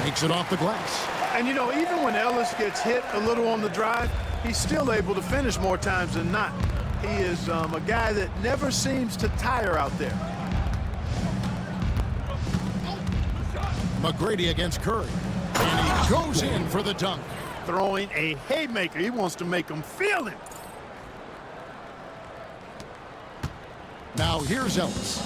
Makes it off the glass. And, you know, even when Ellis gets hit a little on the drive, he's still able to finish more times than not. He is a guy that never seems to tire out there. McGrady against Curry. And he goes in for the dunk. Throwing a haymaker. He wants to make them feel it. Now here's Ellis.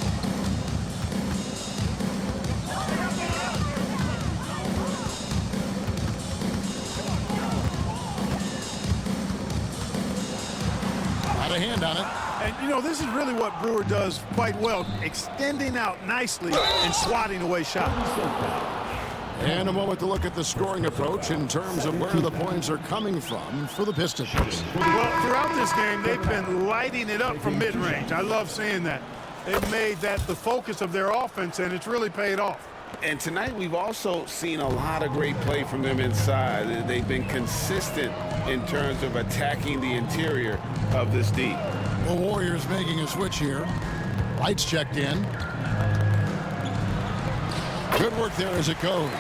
Got a hand on it. And, you know, this is really what Brewer does quite well, extending out nicely and swatting away shots. And a moment to look at the scoring approach in terms of where the points are coming from for the Pistons. Well, throughout this game, they've been lighting it up from mid-range. I love seeing that. They've made that the focus of their offense, and it's really paid off. And tonight we've also seen a lot of great play from them inside. They've been consistent in terms of attacking the interior of this D. The Warriors making a switch here. Lights checked in. Good work there as it goes.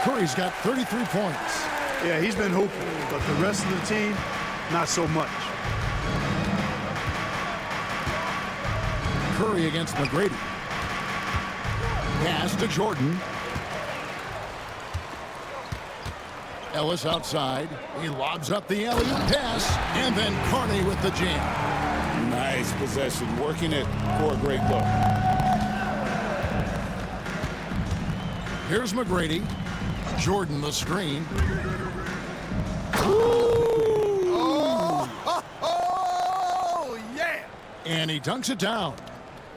Curry's got 33 points. Yeah, he's been hooping, but the rest of the team, not so much. Curry against McGrady. Pass to Jordan. Ellis outside. He lobs up the alley-oop pass, and then Carney with the jam. Nice possession, working it for a great look. Here's McGrady. Jordan the screen. Oh, yeah! And he dunks it down.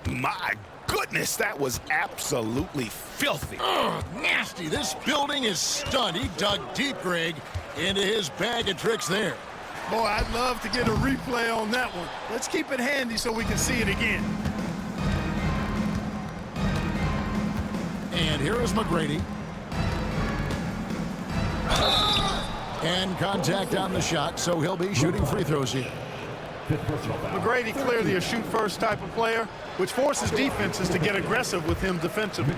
My goodness, that was absolutely filthy. Ugh, nasty. This building is stunned. He dug deep, Greg, into his bag of tricks there. Boy, I'd love to get a replay on that one. Let's keep it handy so we can see it again. And here is McGrady. And contact on the shot, so he'll be shooting free throws here. McGrady clearly a shoot-first type of player, which forces defenses to get aggressive with him defensively.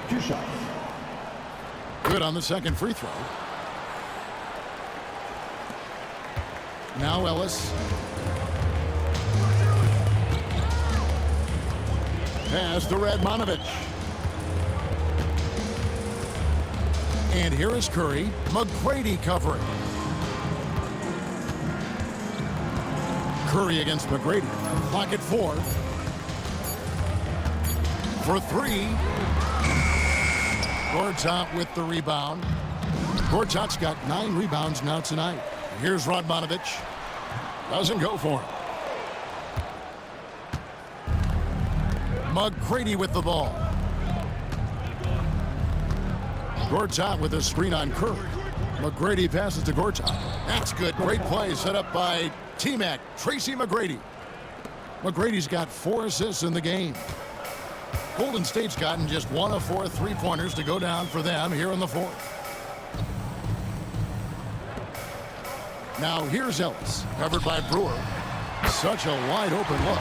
2 shots. Good on the second free throw. Now Ellis. Pass to Radmanovich. And here is Curry. McGrady covering. Curry against McGrady. Clock at 4. For 3. Gortat with the rebound. Gortat's got 9 rebounds now tonight. Here's Radmanovich. Doesn't go for him. McGrady with the ball. Gortat with a screen on Curry. McGrady passes to Gortat. That's good. Great play set up by T-Mac, Tracy McGrady. McGrady's got 4 assists in the game. Golden State's gotten just 1 of 4 3-pointers to go down for them here in the 4th. Now here's Ellis, covered by Brewer. Such a wide open look.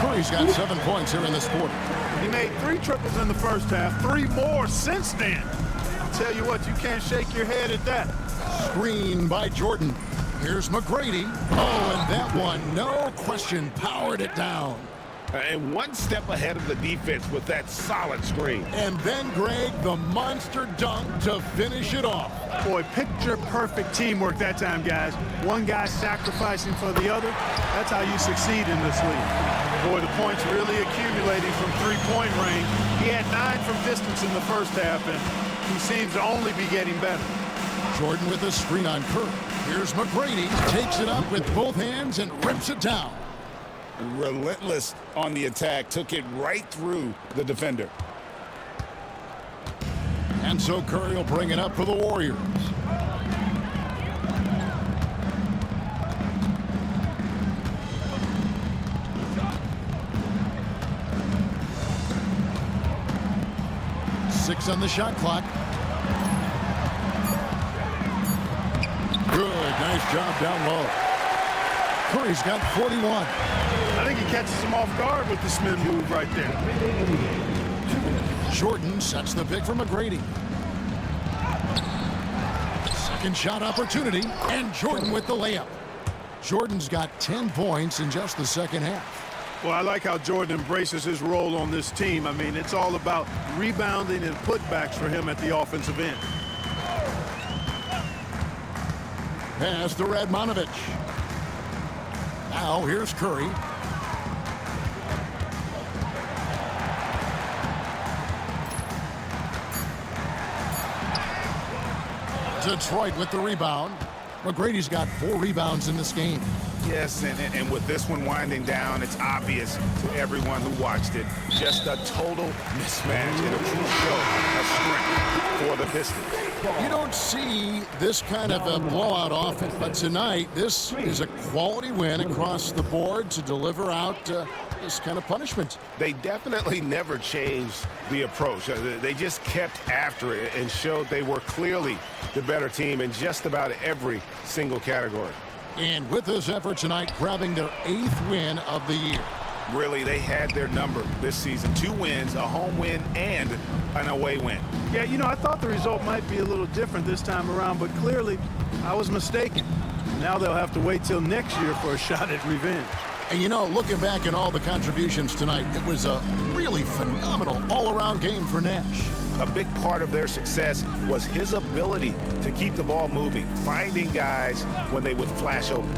Curry's got 7 points here in this quarter. He made 3 triples in the first half, 3 more since then. I'll tell you what, you can't shake your head at that. Screen by Jordan. Here's McGrady. Oh, and that one, no question, powered it down. And one step ahead of the defense with that solid screen. And then, Greg, the monster dunk to finish it off. Boy, picture-perfect teamwork that time, guys. One guy sacrificing for the other. That's how you succeed in this league. Boy, the points really accumulating from three-point range. He had 9 from distance in the first half, and he seems to only be getting better. Jordan with a screen on Curry. Here's McGrady, takes it up with both hands and rips it down. Relentless on the attack, took it right through the defender. And so Curry will bring it up for the Warriors. Six on the shot clock. Good, nice job down low. Curry's got 41. I think he catches him off guard with the spin move right there. Jordan sets the pick for McGrady. Second shot opportunity, and Jordan with the layup. Jordan's got 10 points in just the second half. Well, I like how Jordan embraces his role on this team. I mean, it's all about rebounding and putbacks for him at the offensive end. Pass to Radmanovich. Now here's Curry. Detroit with the rebound. McGrady's got 4 rebounds in this game. Yes, and with this one winding down, it's obvious to everyone who watched it. Just a total mismatch and a true show of strength for the Pistons. You don't see this kind of a blowout offense, but tonight this is a quality win across the board to deliver out this kind of punishment. They definitely never changed the approach. They just kept after it and showed they were clearly the better team in just about every single category. And with this effort tonight, grabbing their 8th win of the year. Really, they had their number this season. 2 wins, a home win, and an away win. Yeah, you know, I thought the result might be a little different this time around, but clearly I was mistaken. Now they'll have to wait till next year for a shot at revenge. And you know, looking back at all the contributions tonight, it was a really phenomenal all-around game for Nash. A big part of their success was his ability to keep the ball moving, finding guys when they would flash open.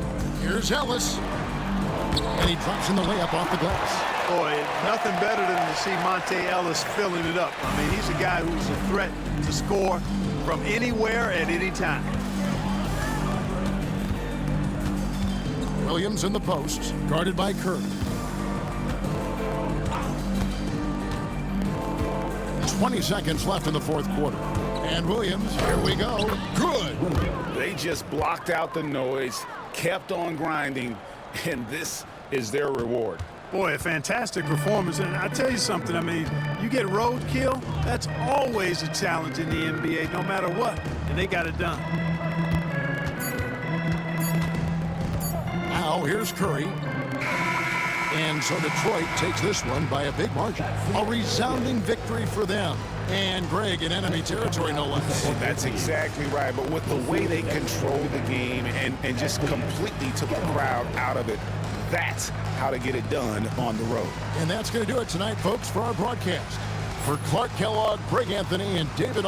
Here's Ellis. And he drops in the layup off the glass. Boy, nothing better than to see Monte Ellis filling it up. I mean, he's a guy who's a threat to score from anywhere at any time. Williams in the post, guarded by Curry. 20 seconds left in the fourth quarter. And Williams, here we go. Good. They just blocked out the noise, kept on grinding, and this is their reward. Boy, a fantastic performance. And I tell you something, I mean, you get roadkill, that's always a challenge in the NBA, no matter what. And they got it done. Now here's Curry. And so Detroit takes this one by a big margin. A resounding victory for them. And Greg in enemy territory, no less. Well, that's exactly right. But with the way they controlled the game and just completely took the crowd out of it, that's how to get it done on the road. And that's going to do it tonight, folks, for our broadcast. For Clark Kellogg, Greg Anthony, and David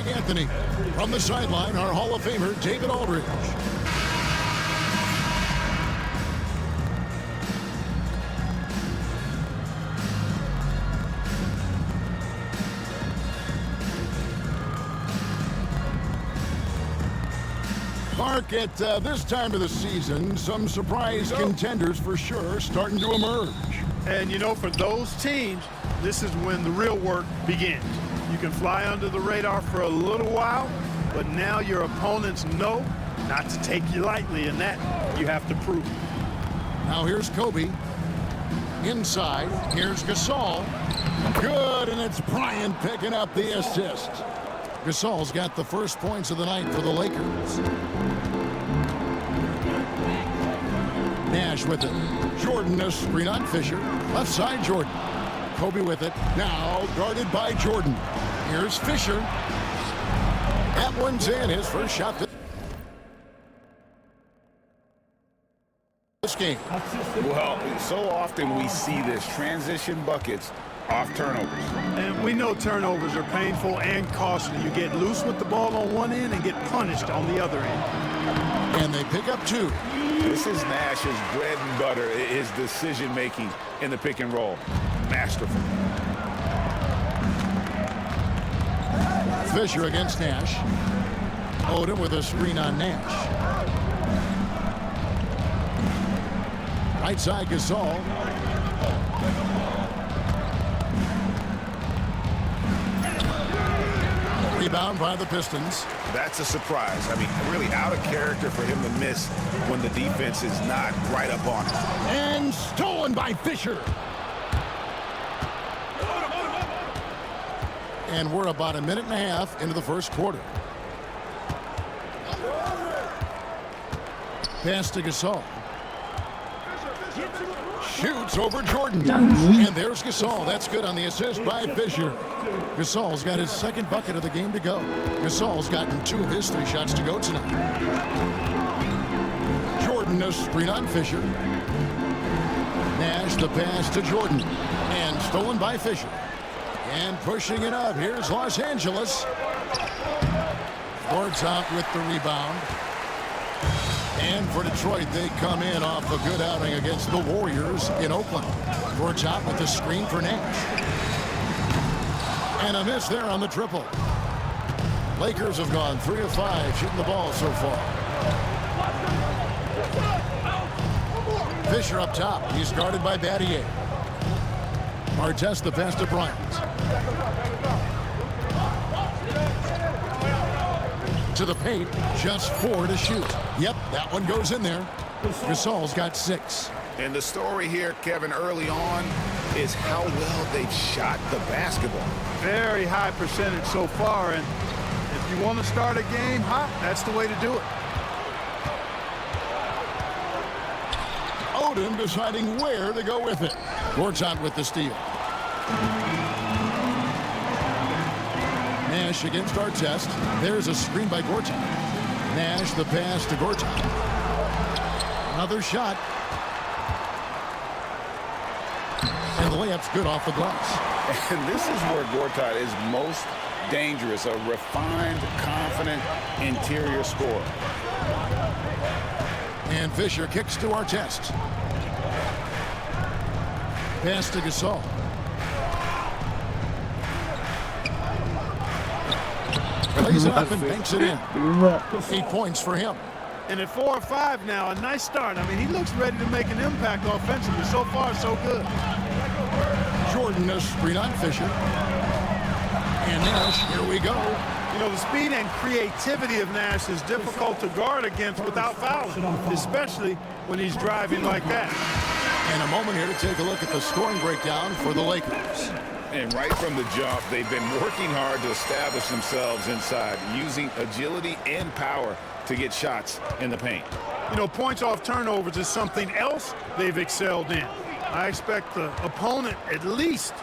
Greg Anthony. From the sideline, our Hall of Famer, David Aldridge. Mark, at this time of the season, some surprise contenders for sure starting to emerge. And, you know, for those teams, this is when the real work begins. You can fly under the radar for a little while, but now your opponents know not to take you lightly, and that you have to prove. Now here's Kobe. Inside, here's Gasol. Good, and it's Bryant picking up the assist. Gasol's got the first points of the night for the Lakers. Nash with it. Jordan a screen on Fisher. Left side, Jordan. Kobe with it. Now guarded by Jordan. Here's Fisher. That one's in. His first shot this game. Well, so often we see this transition buckets off turnovers. And we know turnovers are painful and costly. You get loose with the ball on one end and get punished on the other end. And they pick up two. This is Nash's bread and butter, his decision-making in the pick and roll. Masterful. Fisher against Nash. Odom with a screen on Nash. Right side, Gasol. Rebound by the Pistons. That's a surprise. I mean, really out of character for him to miss when the defense is not right up on it. And stolen by Fisher. And we're about a minute and a half into the first quarter. Pass to Gasol. Shoots over Jordan. And there's Gasol. That's good on the assist by Fisher. Gasol's got his second bucket of the game to go. Gasol's gotten 2 of his 3 shots to go tonight. Jordan a screen on Fisher. Nash the pass to Jordan. And stolen by Fisher. And pushing it up. Here's Los Angeles. Ford's out with the rebound. And for Detroit, they come in off a good outing against the Warriors in Oakland. Ford's out with the screen for Nash. And a miss there on the triple. Lakers have gone 3 of 5 shooting the ball so far. Fisher up top. He's guarded by Battier. Artest the pass to Bryant. To the paint, just 4 to shoot. Yep, that one goes in there. Gasol's got 6. And the story here, Kevin, early on is how well they've shot the basketball. Very high percentage so far, and if you want to start a game hot, that's the way to do it. Odom deciding where to go with it. Gord's out with the steal. Nash against Artest. There's a screen by Gortat. Nash the pass to Gortat. Another shot. And the layup's good off the glass. And this is where Gortat is most dangerous, a refined, confident interior scorer. And Fisher kicks to Artest. Pass to Gasol. Plays it up and banks it in. 8 points for him. And at 4 or 5 now, a nice start. I mean, he looks ready to make an impact offensively. So far, so good. Jordan a screen on Fisher. And Nash, here we go. You know, the speed and creativity of Nash is difficult to guard against without fouling, especially when he's driving like that. And a moment here to take a look at the scoring breakdown for the Lakers. And right from the jump, they've been working hard to establish themselves inside, using agility and power to get shots in the paint. You know, points off turnovers is something else they've excelled in. I expect the opponent at least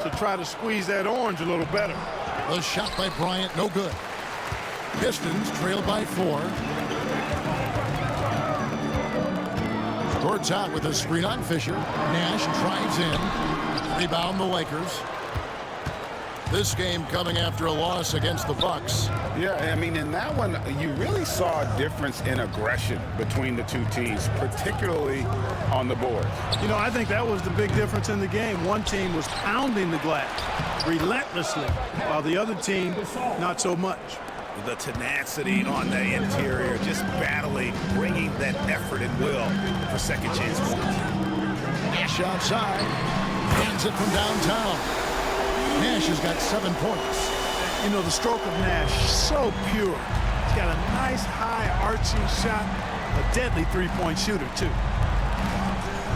to try to squeeze that orange a little better. The shot by Bryant, no good. Pistons trail by 4. Gord's out with a screen on Fisher. Nash drives in. Rebound the Lakers. This game coming after a loss against the Bucks. Yeah, I mean, in that one, you really saw a difference in aggression between the two teams, particularly on the board. You know, I think that was the big difference in the game. One team was pounding the glass relentlessly, while the other team, not so much. The tenacity on the interior, just battling, bringing that effort and will for second chance points. Nash outside, hands it from downtown. Nash has got 7 points. You know, the stroke of Nash, so pure. He's got a nice, high, arching shot, a deadly three-point shooter, too.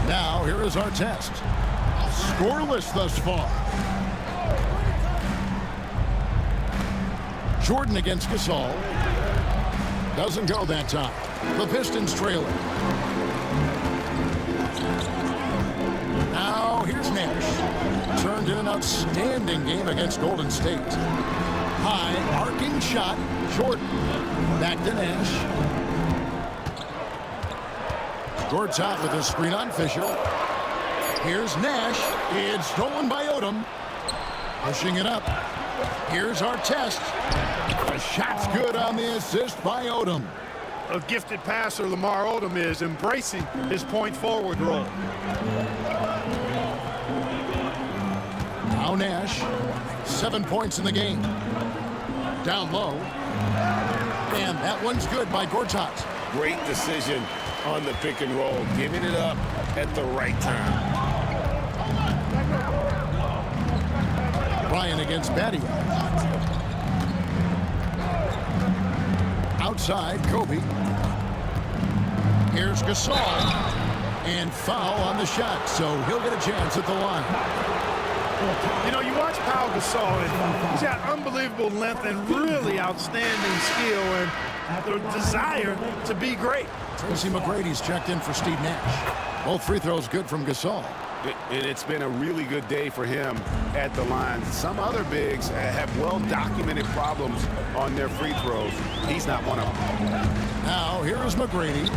Now, here is our test. Scoreless thus far. Jordan against Gasol. Doesn't go that time. The Pistons trailing. Now, here's Nash. Turned in an outstanding game against Golden State. High, arcing shot. Jordan. Back to Nash. Gortat with a screen on Fisher. Here's Nash. It's stolen by Odom. Pushing it up. Here's our test. The shot's good on the assist by Odom. A gifted passer, Lamar Odom is embracing his point forward role. Now Nash, 7 points in the game. Down low. And that one's good by Gortat. Great decision on the pick and roll, giving it up at the right time. Bryant against Badia. Outside, Kobe. Here's Gasol. And foul on the shot, so he'll get a chance at the line. You know, you watch Pau Gasol, and he's got unbelievable length and really outstanding skill and the desire to be great. Tracy McGrady's checked in for Steve Nash. Both free throws good from Gasol. It's been a really good day for him at the line. Some other bigs have well-documented problems on their free throws. He's not one of them. Now, here is McGrady.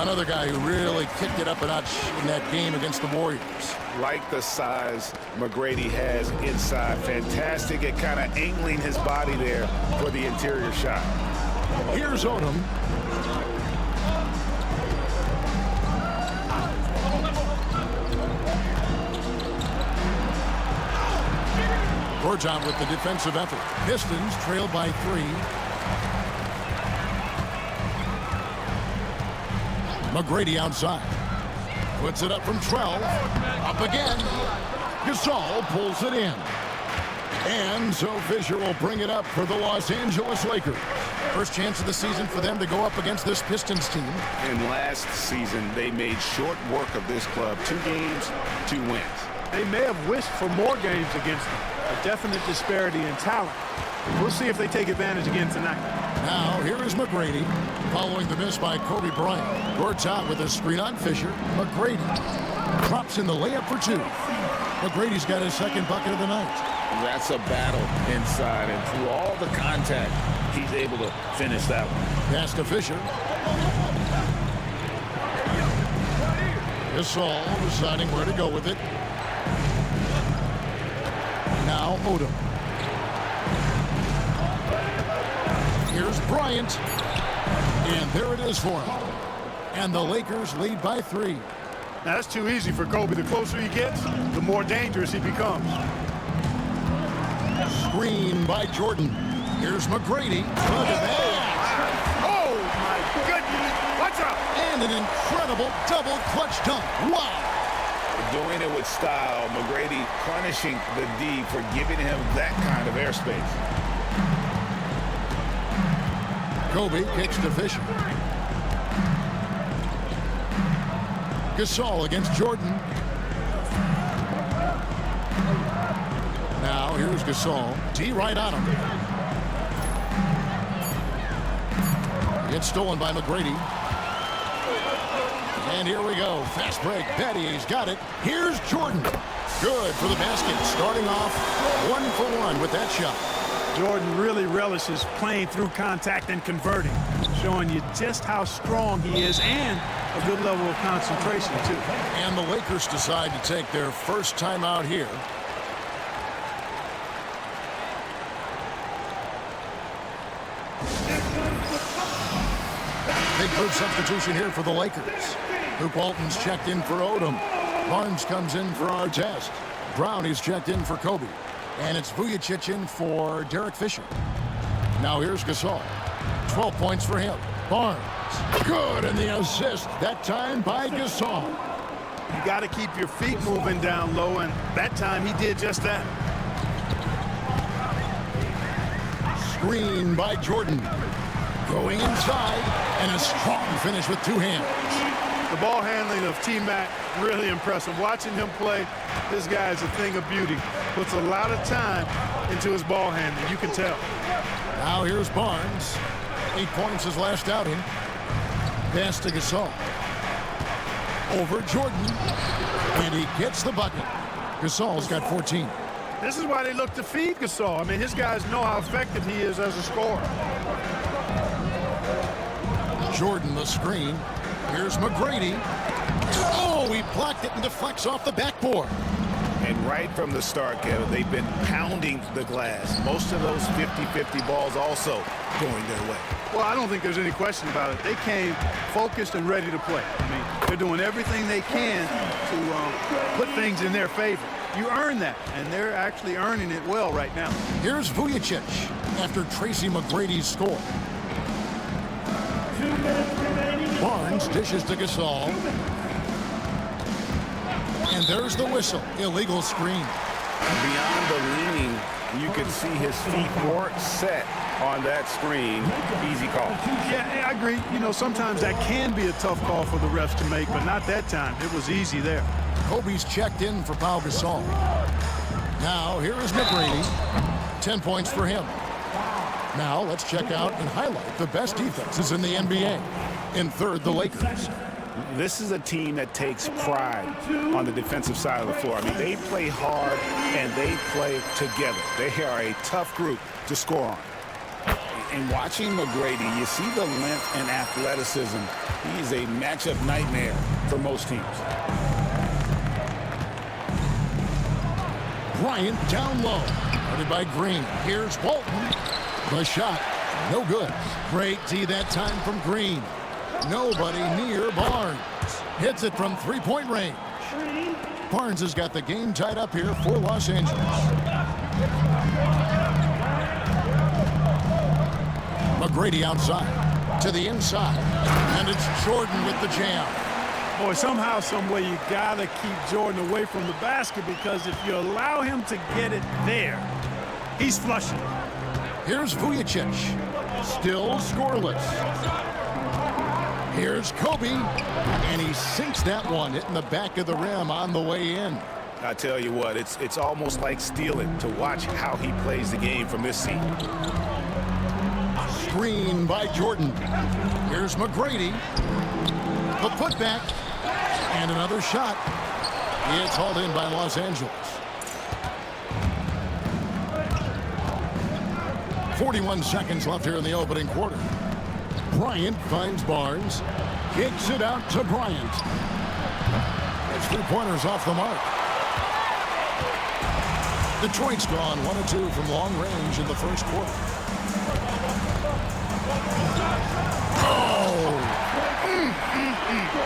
Another guy who really kicked it up a notch in that game against the Warriors. Like the size McGrady has inside. Fantastic at kind of angling his body there for the interior shot. Here's Odom. Gortat with the defensive effort. Pistons trailed by 3. McGrady outside. Puts it up from 12. Up again. Gasol pulls it in. And so Fisher will bring it up for the Los Angeles Lakers. First chance of the season for them to go up against this Pistons team. And last season, they made short work of this club. 2 games, 2 wins. They may have wished for more games against them. A definite disparity in talent. We'll see if they take advantage again tonight. Now, here is McGrady, following the miss by Kobe Bryant. Gortat with a screen on Fisher. McGrady drops in the layup for 2. McGrady's got his second bucket of the night. That's a battle inside, and through all the contact, he's able to finish that one. Pass to Fisher. Gasol deciding where to go with it. Now Odom. Here's Bryant. And there it is for him. And the Lakers lead by 3. Now, that's too easy for Kobe. The closer he gets, the more dangerous he becomes. Screen by Jordan. Here's McGrady. Look at that. Oh, my goodness. Watch out. And an incredible double clutch dunk. Wow. Doing it with style. McGrady punishing the D for giving him that kind of airspace. Kobe kicks to Fisher. Gasol against Jordan. Now here's Gasol. D right on him. It's stolen by McGrady. And here we go. Fast break. Betty's got it. Here's Jordan. Good for the basket. Starting off 1 for 1 with that shot. Jordan really relishes playing through contact and converting, showing you just how strong he is and a good level of concentration, too. And the Lakers decide to take their first time out here. Big move substitution here for the Lakers. Luke Walton's checked in for Odom. Barnes comes in for Artest. Brown is checked in for Kobe. And it's Vujacic in for Derek Fisher. Now here's Gasol. 12 points for him. Barnes. Good, and the assist, that time by Gasol. You got to keep your feet moving down low, and that time he did just that. Screen by Jordan. Going inside, and a strong finish with two hands. The ball handling of T-Mac, really impressive. Watching him play, this guy is a thing of beauty. Puts a lot of time into his ball handling, you can tell. Now here's Barnes. 8 points his last outing. Pass to Gasol. Over Jordan. And he gets the bucket. Gasol's got 14. This is why they look to feed Gasol. I mean, his guys know how effective he is as a scorer. Jordan the screen. Here's McGrady. Oh, he blocked it and deflects off the backboard. And right from the start, Kevin, they've been pounding the glass. Most of those 50-50 balls also going their way. Well, I don't think there's any question about it. They came focused and ready to play. I mean, they're doing everything they can to put things in their favor. You earn that, and they're actually earning it well right now. Here's Vujacic after Tracy McGrady's score. Barnes dishes to Gasol. And there's the whistle. Illegal screen. Beyond the leaning, you can see his feet weren't set on that screen. Easy call. Yeah, I agree. You know, sometimes that can be a tough call for the refs to make, but not that time. It was easy there. Kobe's checked in for Pau Gasol. Now, here is McGrady. 10 points for him. Now, let's check out and highlight the best defenses in the NBA. In third, the Lakers. This is a team that takes pride on the defensive side of the floor. I mean, they play hard and they play together. They are a tough group to score on. And watching McGrady, you see the length and athleticism. He is a matchup nightmare for most teams. Bryant down low. Guarded by Green. Here's Walton. The shot. No good. Great D that time from Green. Nobody near Barnes. Hits it from three-point range. Barnes has got the game tied up here for Los Angeles. McGrady outside. To the inside. And it's Jordan with the jam. Boy, somehow, some way, you got to keep Jordan away from the basket, because if you allow him to get it there, he's flushing. Here's Vujacic. Still scoreless. Here's Kobe, and he sinks that one, hitting the back of the rim on the way in. I tell you what, it's almost like stealing to watch how he plays the game from this seat. Screen by Jordan. Here's McGrady. The putback, and another shot. It's hauled in by Los Angeles. 41 seconds left here in the opening quarter. Bryant finds Barnes. Kicks it out to Bryant. It's three-pointers off the mark. Detroit's gone 1 of 2 from long range in the first quarter. Oh!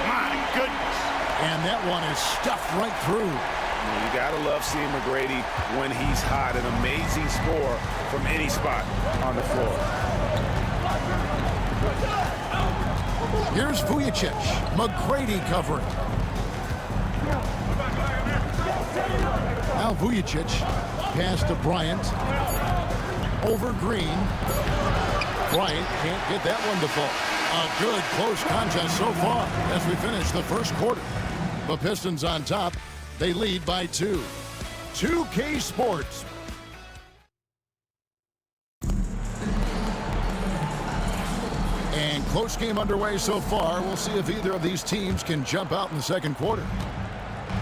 My goodness. And that one is stuffed right through. You got to love seeing McGrady when he's hot. An amazing score from any spot on the floor. Here's Vujacic. McGrady covering. Now Vujacic. Pass to Bryant. Over Green. Bryant can't get that one to fall. A good close contest so far as we finish the first quarter. The Pistons on top. They lead by 2. 2K Sports. And close game underway so far. We'll see if either of these teams can jump out in the second quarter.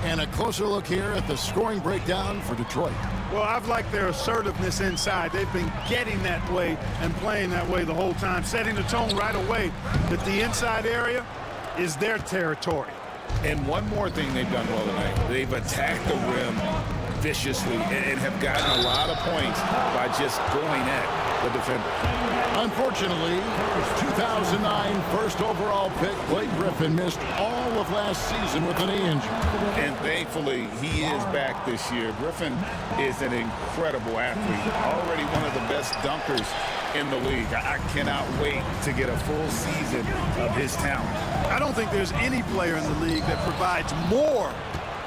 And a closer look here at the scoring breakdown for Detroit. Well, I've liked their assertiveness inside. They've been getting that way and playing that way the whole time, setting the tone right away that the inside area is their territory. And one more thing they've done well tonight. They've attacked the rim viciously and have gotten a lot of points by just going at the defender. Unfortunately, 2009 first overall pick Blake Griffin missed all of last season with an knee injury. And thankfully, he is back this year. Griffin is an incredible athlete, already one of the best dunkers in the league. I cannot wait to get a full season of his talent. I don't think there's any player in the league that provides more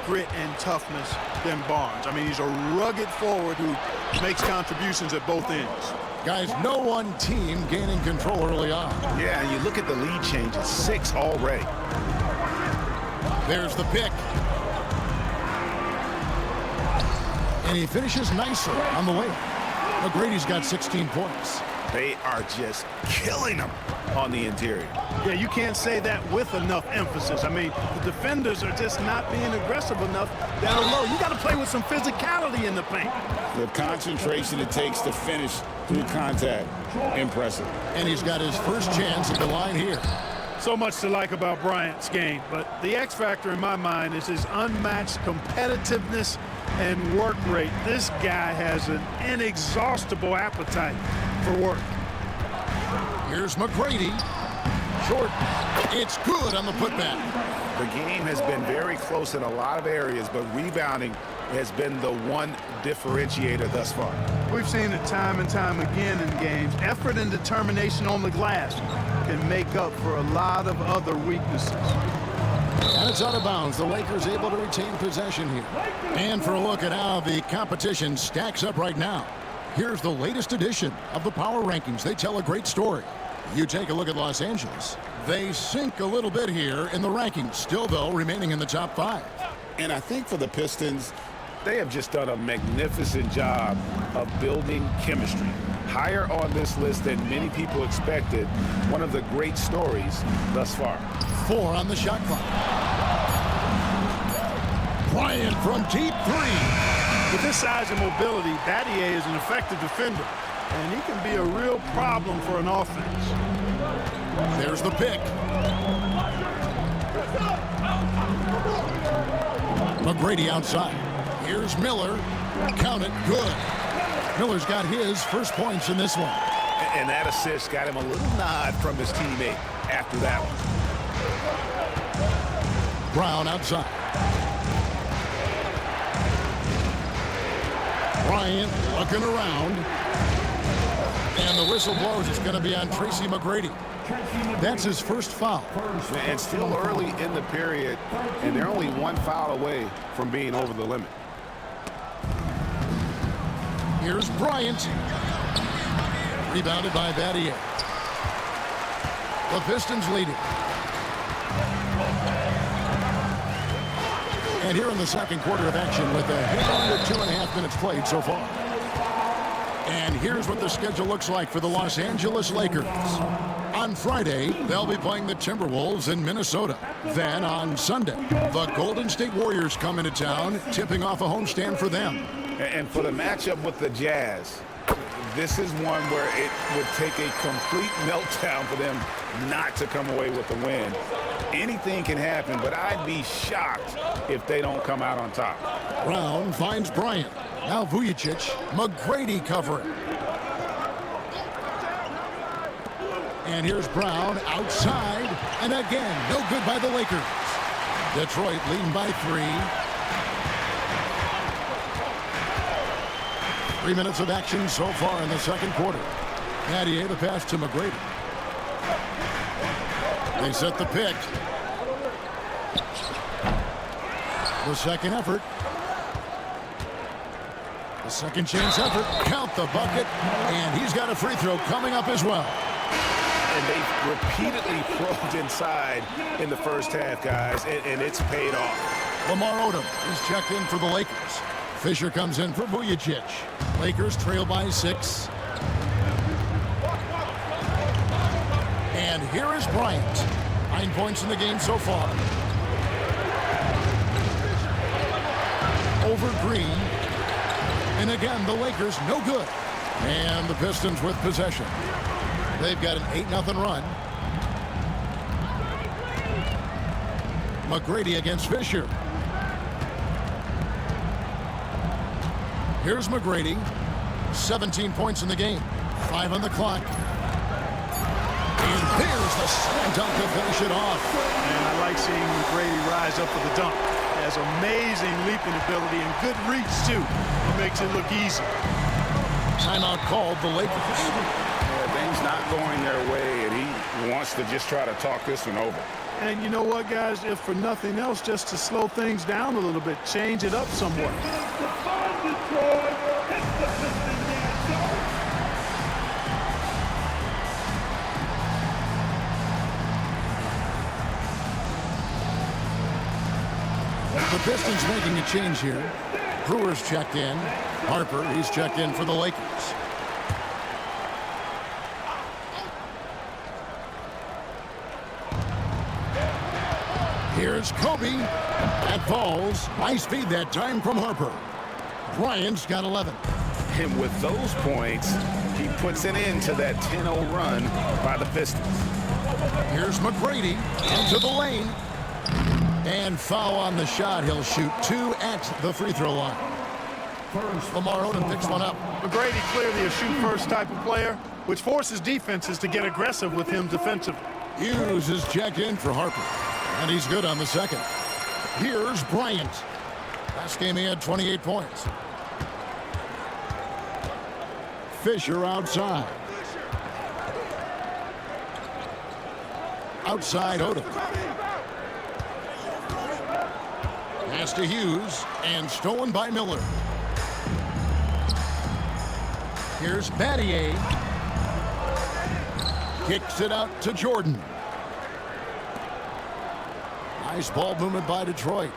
grit and toughness than Barnes. I mean, he's a rugged forward who makes contributions at both ends. Guys, no one team gaining control early on. Yeah, and you look at the lead changes, 6 already. There's the pick. And he finishes nicely on the way. McGrady's got 16 points. They are just killing them on the interior. Yeah, you can't say that with enough emphasis. I mean, the defenders are just not being aggressive enough down low. You got to play with some physicality in the paint. The concentration it takes to finish through contact, impressive. And he's got his first chance at the line here. So much to like about Bryant's game, but the X factor in my mind is his unmatched competitiveness and work rate. This guy has an inexhaustible appetite for work. Here's McGrady. Short. It's good on the putback. The game has been very close in a lot of areas, but rebounding has been the one differentiator thus far. We've seen it time and time again in games. Effort and determination on the glass can make up for a lot of other weaknesses. And it's out of bounds. The Lakers able to retain possession here. And for a look at how the competition stacks up right now, here's the latest edition of the Power Rankings. They tell a great story. You take a look at Los Angeles. They sink a little bit here in the rankings, still, though, remaining in the top 5. And I think for the Pistons, They have just done a magnificent job of building chemistry. Higher on this list than many people expected. One of the great stories thus far. 4 on the shot clock. Bryant from deep 3. With his size and mobility, Battier is an effective defender, and he can be a real problem for an offense. There's the pick. McGrady outside. Here's Miller. Count it. Good. Miller's got his first points in this one. And that assist got him a little nod from his teammate after that one. Brown outside. Bryant looking around. And the whistle blows. It's going to be on Tracy McGrady. That's his first foul. And still early in the period, and they're only one foul away from being over the limit. Here's Bryant. Rebounded by Battier. The Pistons lead it. And here in the second quarter of action with a hit under 2.5 minutes played so far. And here's what the schedule looks like for the Los Angeles Lakers. On Friday, they'll be playing the Timberwolves in Minnesota. Then on Sunday, the Golden State Warriors come into town, tipping off a homestand for them. And for the matchup with the Jazz, this is one where it would take a complete meltdown for them not to come away with the win. Anything can happen, but I'd be shocked if they don't come out on top. Brown finds Bryant. Now Vujicic, McGrady covering. And here's Brown outside, and again, no good by the Lakers. Detroit leading by 3. 3 minutes of action so far in the second quarter. Battier the pass to McGrady. They set the pick. The second effort. The second chance effort. Count the bucket. And he's got a free throw coming up as well. And they repeatedly probed inside in the first half, guys, and it's paid off. Lamar Odom is checked in for the Lakers. Fisher comes in for Vujicic. Lakers trail by 6. And here is Bryant. 9 points in the game so far. Over Green. And again, the Lakers no good. And the Pistons with possession. They've got an 8-0 run. McGrady against Fisher. Here's McGrady. 17 points in the game. 5 on the clock. And there's the slam dunk to finish it off. And I like seeing McGrady rise up for the dunk. He has amazing leaping ability and good reach, too. It makes it look easy. Timeout called the Lakers. Yeah, things not going their way, and he wants to just try to talk this one over. And you know what, guys? If for nothing else, just to slow things down a little bit, change it up somewhat. The Pistons making a change here. Brewer's checked in. Harper, he's checked in for the Lakers. Here's Kobe. That falls. Nice feed that time from Harper. Bryant's got 11. And with those points, he puts an end to that 10-0 run by the Pistons. Here's McGrady into the lane. And foul on the shot. He'll shoot 2 at the free throw line. Lamar Odom picks one up. McGrady clearly a shoot-first type of player, which forces defenses to get aggressive with him defensively. Hughes is checked in for Harper. And he's good on the second. Here's Bryant. Last game he had 28 points. Fisher outside. Outside Odom. Pass to Hughes and stolen by Miller. Here's Battier. Kicks it out to Jordan. Nice ball movement by Detroit.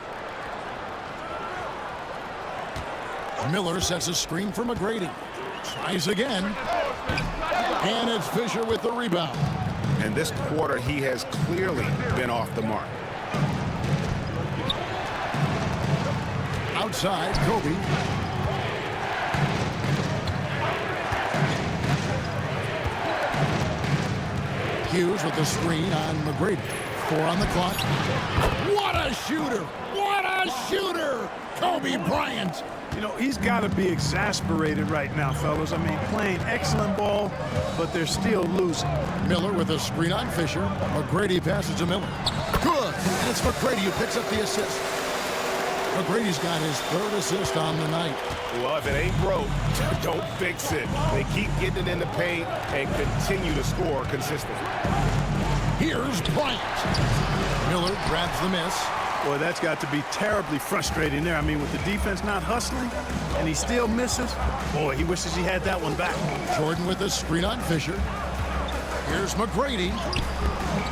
Miller sets a screen for McGrady. Tries again. And it's Fisher with the rebound. And this quarter, he has clearly been off the mark. Outside, Kobe. Hughes with the screen on McGrady. 4 on the clock. What a shooter! What a shooter! Kobe Bryant. You know, he's got to be exasperated right now, fellas. I mean, playing excellent ball, but they're still losing. Miller with a screen on Fisher. McGrady passes to Miller. Good. And it's McGrady who picks up the assist. McGrady's got his 3rd assist on the night. Well, if it ain't broke, don't fix it. They keep getting it in the paint and continue to score consistently. Here's Bryant. Miller grabs the miss. Boy, that's got to be terribly frustrating there. I mean, with the defense not hustling and he still misses, boy, he wishes he had that one back. Jordan with a screen on Fisher. Here's McGrady.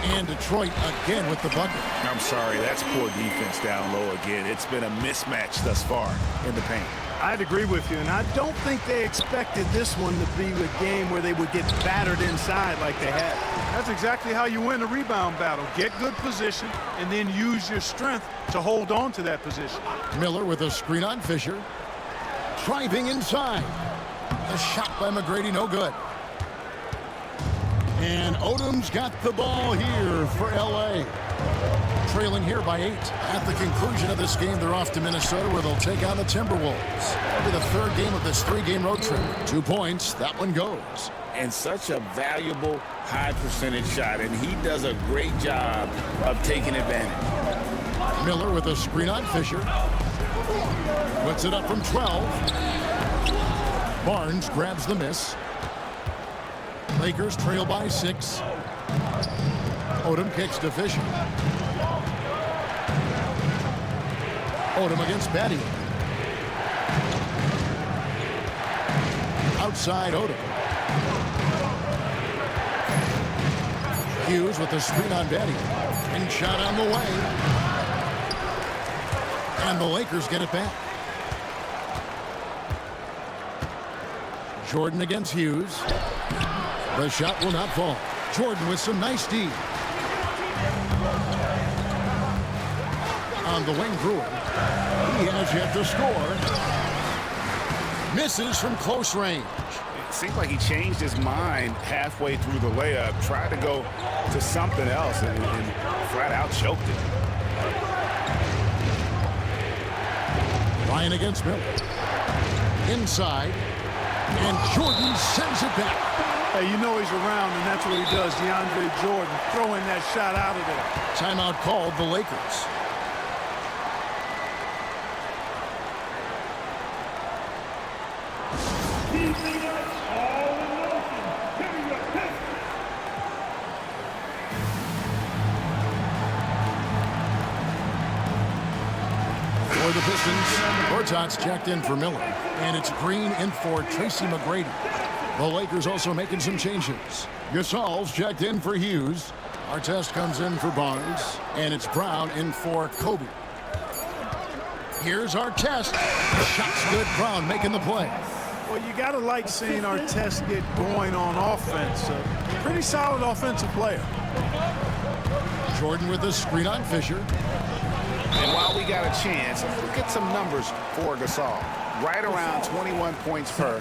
And Detroit again with the bucket. I'm sorry, that's poor defense down low again. It's been a mismatch thus far in the paint. I'd agree with you, and I don't think they expected this one to be a game where they would get battered inside like they had. That's exactly how you win a rebound battle. Get good position and then use your strength to hold on to that position. Miller with a screen on Fisher. Driving inside. The shot by McGrady, no good. And Odom's got the ball here for L.A. Trailing here by 8. At the conclusion of this game, they're off to Minnesota where they'll take on the Timberwolves. That'll be the 3rd game of this 3-game road trip. 2 points, that one goes. And such a valuable high percentage shot, and he does a great job of taking advantage. Miller with a screen on Fisher. Puts it up from 12. Barnes grabs the miss. Lakers trail by 6. Odom kicks to Fisher. Odom against Battier. Outside Odom. Hughes with the screen on Battier. And shot on the way. And the Lakers get it back. Jordan against Hughes. The shot will not fall. Jordan with some nice D. On the wing, Brewer. He has yet to score. Misses from close range. It seemed like he changed his mind halfway through the layup, tried to go to something else, and flat out choked it. Ryan against Miller. Inside. And Jordan sends it back. Hey, you know he's around, and that's what he does. DeAndre Jordan throwing that shot out of there. Timeout called the Lakers. For the Pistons, Gortat's checked in for Miller. And it's Green in for Tracy McGrady. The Lakers also making some changes. Gasol's checked in for Hughes. Artest comes in for Barnes. And it's Brown in for Kobe. Here's Artest. Shot's good. Brown making the play. Well, you got to like seeing Artest get going on offense. Pretty solid offensive player. Jordan with the screen on Fisher. And while we got a chance, look at some numbers for Gasol. Right around 21 points per,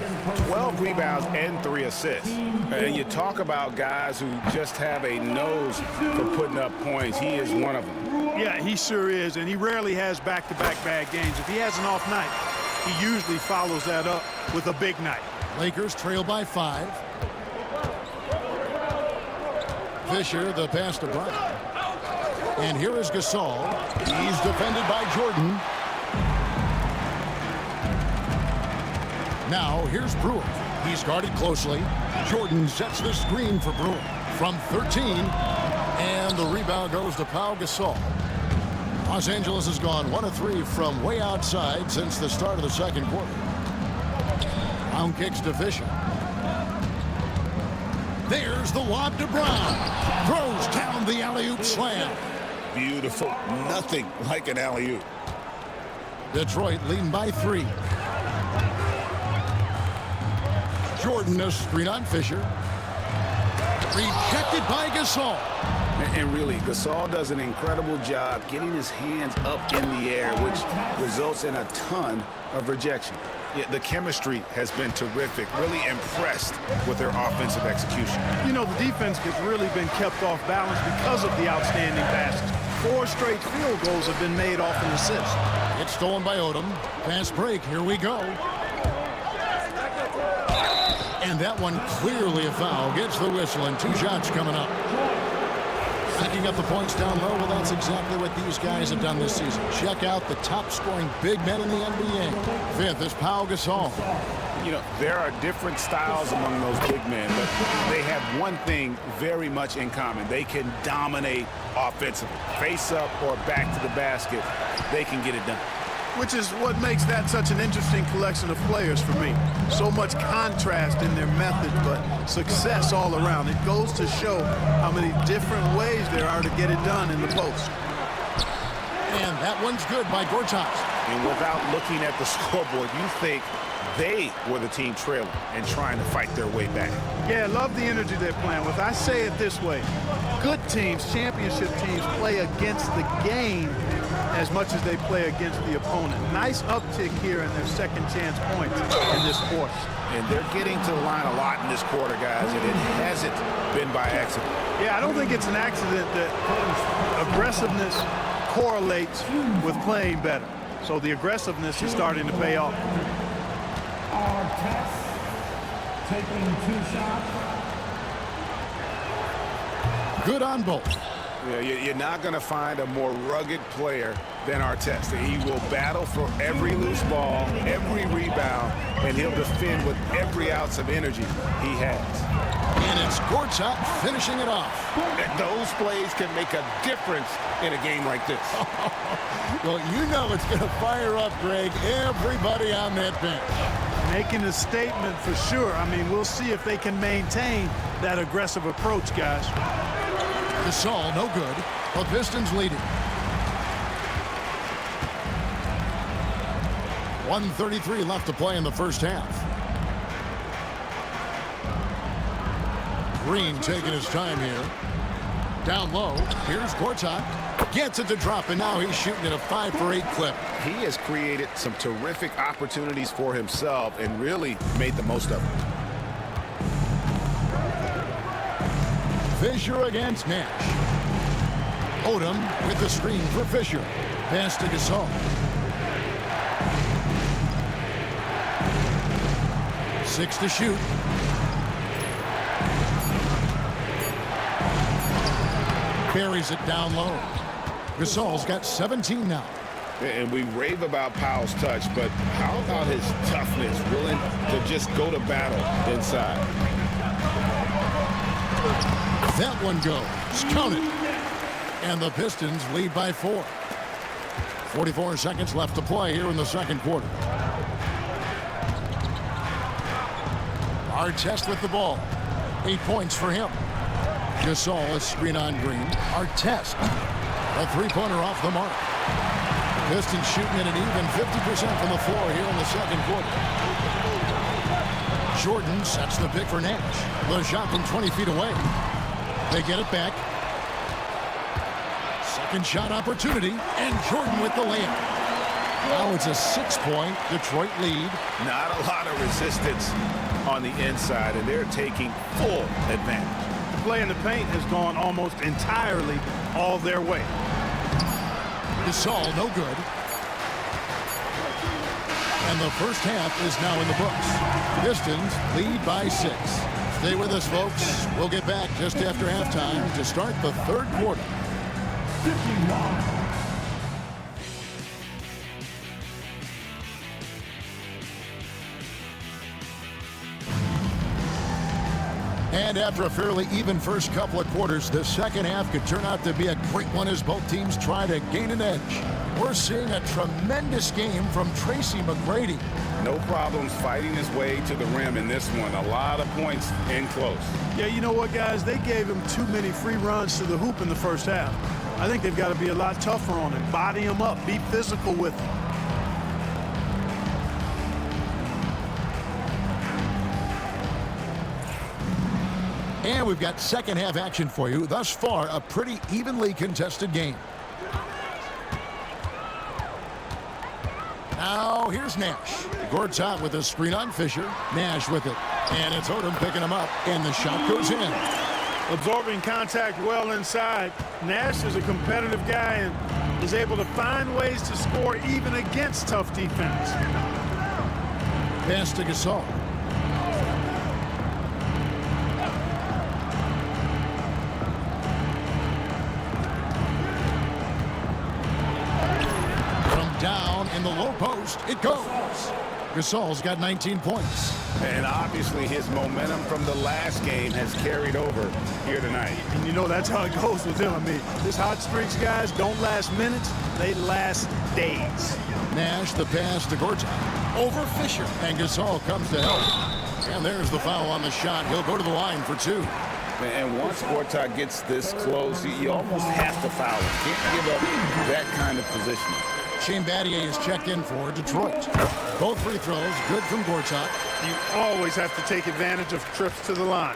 12 rebounds, and 3 assists. And you talk about guys who just have a nose for putting up points. He is one of them. Yeah, he sure is, and he rarely has back-to-back bad games. If he has an off night, he usually follows that up with a big night. Lakers trail by 5. Fisher, the pass to Brown. And here is Gasol. He's defended by Jordan. Now, here's Brewer. He's guarded closely. Jordan sets the screen for Brewer from 13. And the rebound goes to Pau Gasol. Los Angeles has gone 1 of 3 from way outside since the start of the second quarter. Brown kicks to Fisher. There's the lob to Brown. Throws down the alley-oop slam. Beautiful. Nothing like an alley-oop. Detroit leading by 3. Jordan a screen on Fisher. Rejected by Gasol. And really, Gasol does an incredible job getting his hands up in the air, which results in a ton of rejection. Yeah, the chemistry has been terrific. Really impressed with their offensive execution. You know, the defense has really been kept off balance because of the outstanding passes. 4 straight field goals have been made off an assist. It's stolen by Odom. Fast break. Here we go. And that one clearly a foul. Gets the whistle, and 2 shots coming up. Picking up the points down low. Well, that's exactly what these guys have done this season. Check out the top-scoring big men in the NBA. 5th is Pau Gasol. You know, there are different styles among those big men, but they have one thing very much in common. They can dominate offensively. Face up or back to the basket, they can get it done. Which is what makes that such an interesting collection of players for me. So much contrast in their method, but success all around. It goes to show how many different ways there are to get it done in the post. And that one's good by Gortat. And without looking at the scoreboard, you think they were the team trailing and trying to fight their way back. Yeah, I love the energy they're playing with. I say it this way. Good teams, championship teams, play against the game as much as they play against the opponent. Nice uptick here in their second chance points in this quarter. And they're getting to the line a lot in this quarter, guys, and it hasn't been by accident. Yeah, I don't think it's an accident that aggressiveness correlates with playing better. So the aggressiveness is starting to pay off. Artest taking 2 shots. Good on both. Yeah, you're not going to find a more rugged player than Artest. He will battle for every loose ball, every rebound, and he'll defend with every ounce of energy he has. And it's Gortat finishing it off. Those plays can make a difference in a game like this. Well, you know it's going to fire up, Greg, everybody on that bench. Making a statement for sure. I mean, we'll see if they can maintain that aggressive approach, guys. Gasol, no good. The Pistons leading. 1:33 left to play in the first half. Green taking his time here. Down low. Here's Gortat. Gets it to drop, and now he's shooting at a 5-for-8 clip. He has created some terrific opportunities for himself and really made the most of them. Fisher against Nash. Odom with the screen for Fisher. Pass to Gasol. 6 to shoot. Buries it down low. Gasol's got 17 now. And we rave about Powell's touch, but how about his toughness, willing to just go to battle inside? That one goes. Count it. And the Pistons lead by 4. 44 seconds left to play here in the second quarter. Artest with the ball. 8 points for him. Gasol, a screen on Green. Artest. A three-pointer off the mark. Pistons shooting at an even 50% from the floor here in the second quarter. Jordan sets the pick for Nash. The shot from 20 feet away. They get it back. Second shot opportunity, and Jordan with the layup. Now it's a 6-point Detroit lead. Not a lot of resistance on the inside, and they're taking full advantage. The play in the paint has gone almost entirely all their way. Gasol, no good. And the first half is now in the books. Pistons lead by 6. Stay with us, folks. We'll get back just after halftime to start the third quarter. 51. And after a fairly even first couple of quarters, the second half could turn out to be a great one as both teams try to gain an edge. We're seeing a tremendous game from Tracy McGrady. No problems fighting his way to the rim in this one. A lot of points in close. Yeah, you know what, guys? They gave him too many free runs to the hoop in the first half. I think they've got to be a lot tougher on him. Body him up. Be physical with him. And we've got second half action for you. Thus far, a pretty evenly contested game. Now, here's Nash. Gortat with a screen on Fisher. Nash with it. And it's Odom picking him up. And the shot goes in. Absorbing contact well inside. Nash is a competitive guy and is able to find ways to score even against tough defense. Pass to Gasol. Down in the low post, it goes. Gasol's got 19 points. And obviously his momentum from the last game has carried over here tonight. And you know that's how it goes with him. I mean, this hot streaks, guys, don't last minutes. They last days. Nash, the pass to Gortat. Over Fisher. And Gasol comes to help. And there's the foul on the shot. He'll go to the line for 2. And once Gortat gets this close, you almost have to foul him. Can't give up that kind of position. Shane Battier is checked in for Detroit. Both free throws good from Gortat. You always have to take advantage of trips to the line.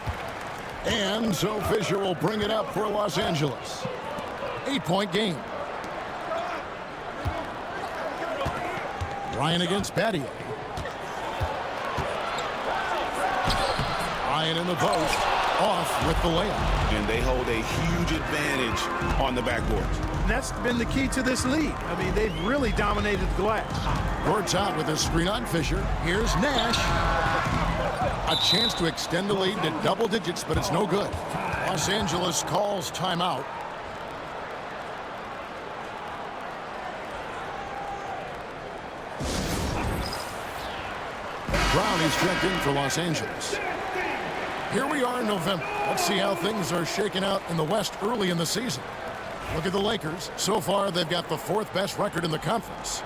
And so Fisher will bring it up for Los Angeles. 8-point game. Ryan against Battier. Ryan in the post. Off with the layup. And they hold a huge advantage on the backboard. And that's been the key to this lead. I mean, they've really dominated the glass. Gortat with a screen on Fisher. Here's Nash. A chance to extend the lead to double digits, but it's no good. Los Angeles calls timeout. Brown is checked in for Los Angeles. Here we are in November. Let's see how things are shaking out in the West early in the season. Look at the Lakers. So far, they've got the 4th best record in the conference.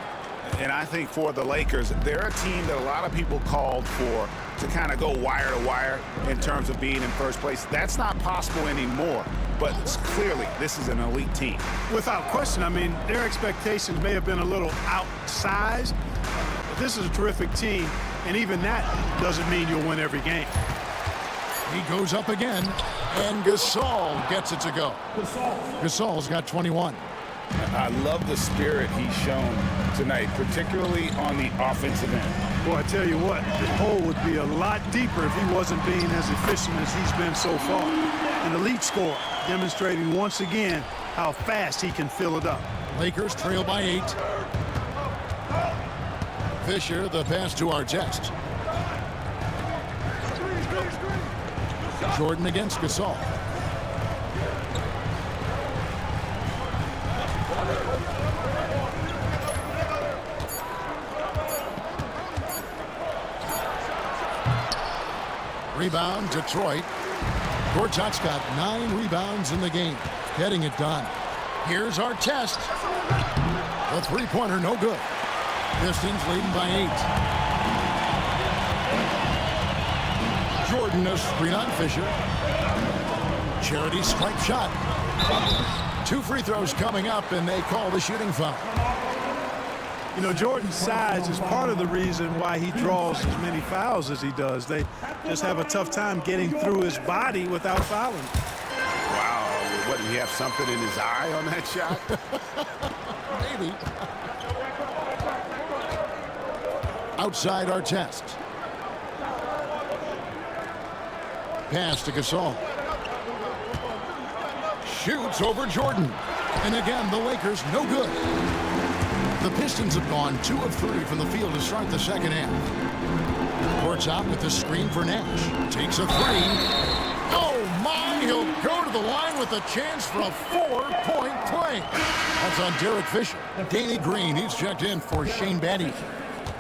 And I think for the Lakers, they're a team that a lot of people called for to kind of go wire to wire in terms of being in first place. That's not possible anymore. But clearly, this is an elite team. Without question, I mean, their expectations may have been a little outsized. But this is a terrific team, and even that doesn't mean you'll win every game. He goes up again, and Gasol gets it to go. Gasol's got 21. I love the spirit he's shown tonight, particularly on the offensive end. Boy, I tell you what, the hole would be a lot deeper if he wasn't being as efficient as he's been so far. An elite scorer, demonstrating once again how fast he can fill it up. Lakers trail by 8. Fisher, the pass to Artest. Jordan against Gasol. Rebound, Detroit. Gortat's got 9 rebounds in the game, getting it done. Here's our test. The three-pointer, no good. Pistons leading by 8. Jordan, a screen on Fisher. Charity stripe shot. 2 free throws coming up, and they call the shooting foul. You know, Jordan's size is part of the reason why he draws as many fouls as he does. They just have a tough time getting through his body without fouling. Wow, what, did he have something in his eye on that shot? Maybe. Outside our test. Pass to Gasol. Shoots over Jordan. And again, the Lakers no good. The Pistons have gone 2 of 3 from the field to start the second half. Courts out with the screen for Nash. Takes a 3. Oh my, he'll go to the line with a chance for a 4-point play. That's on Derek Fisher. Danny Green, he's checked in for Shane Batty.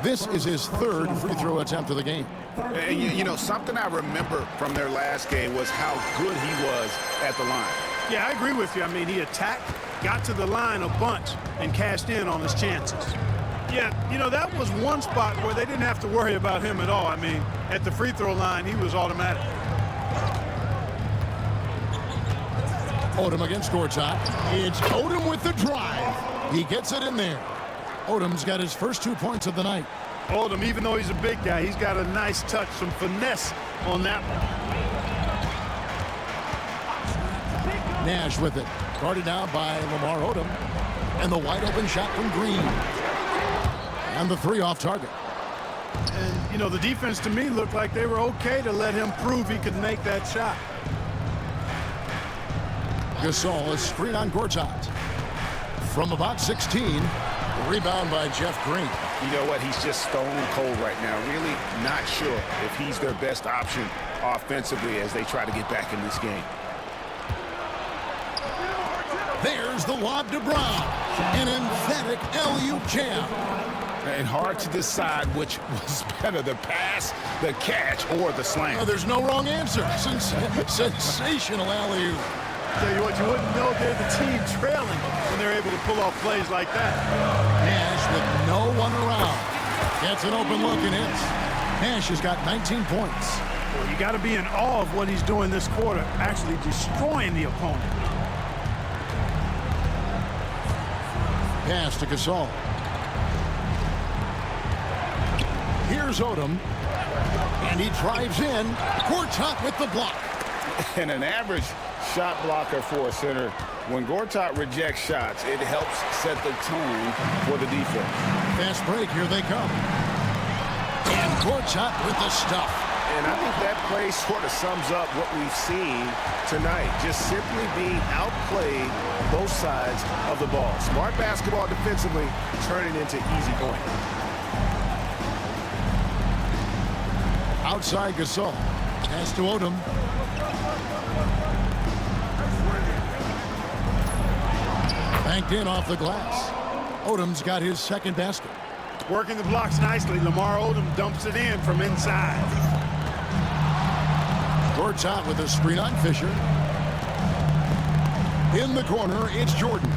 This is his 3rd free throw attempt of the game. And you know, something I remember from their last game was how good he was at the line. Yeah, I agree with you. I mean, he attacked, got to the line a bunch, and cashed in on his chances. Yeah, you know, that was one spot where they didn't have to worry about him at all. I mean, at the free throw line, he was automatic. Odom against Gortat. It's Odom with the drive. He gets it in there. Odom's got his first 2 points of the night. Odom, even though he's a big guy, he's got a nice touch, some finesse on that one. Nash with it. Guarded out by Lamar Odom. And the wide open shot from Green. And the 3 off target. And, you know, the defense to me looked like they were okay to let him prove he could make that shot. Gasol, a screen on Gortat. From about 16, rebound by Jeff Green. You know what? He's just stone cold right now. Really not sure if he's their best option offensively as they try to get back in this game. There's the lob to Brown. An emphatic LU jam. And hard to decide which was better, the pass, the catch, or the slam. Oh, there's no wrong answer. Sensational alley-oop. Tell you what, you wouldn't know they're the team trailing when they're able to pull off plays like that. Nash with no one around. Gets an open look and hits. Nash has got 19 points. Well, you got to be in awe of what he's doing this quarter, actually destroying the opponent. Pass to Gasol. Here's Odom. And he drives in. Gortat with the block. And an average shot blocker for a center, when Gortat rejects shots, it helps set the tone for the defense. Fast break, here they come. And Gortat with the stuff. And I think that play sort of sums up what we've seen tonight. Just simply being outplayed on both sides of the ball. Smart basketball defensively, turning into easy points. Outside Gasol. Pass to Odom. Banked in off the glass. Odom's got his second basket. Working the blocks nicely. Lamar Odom dumps it in from inside. Gortat with a screen on Fisher. In the corner, it's Jordan.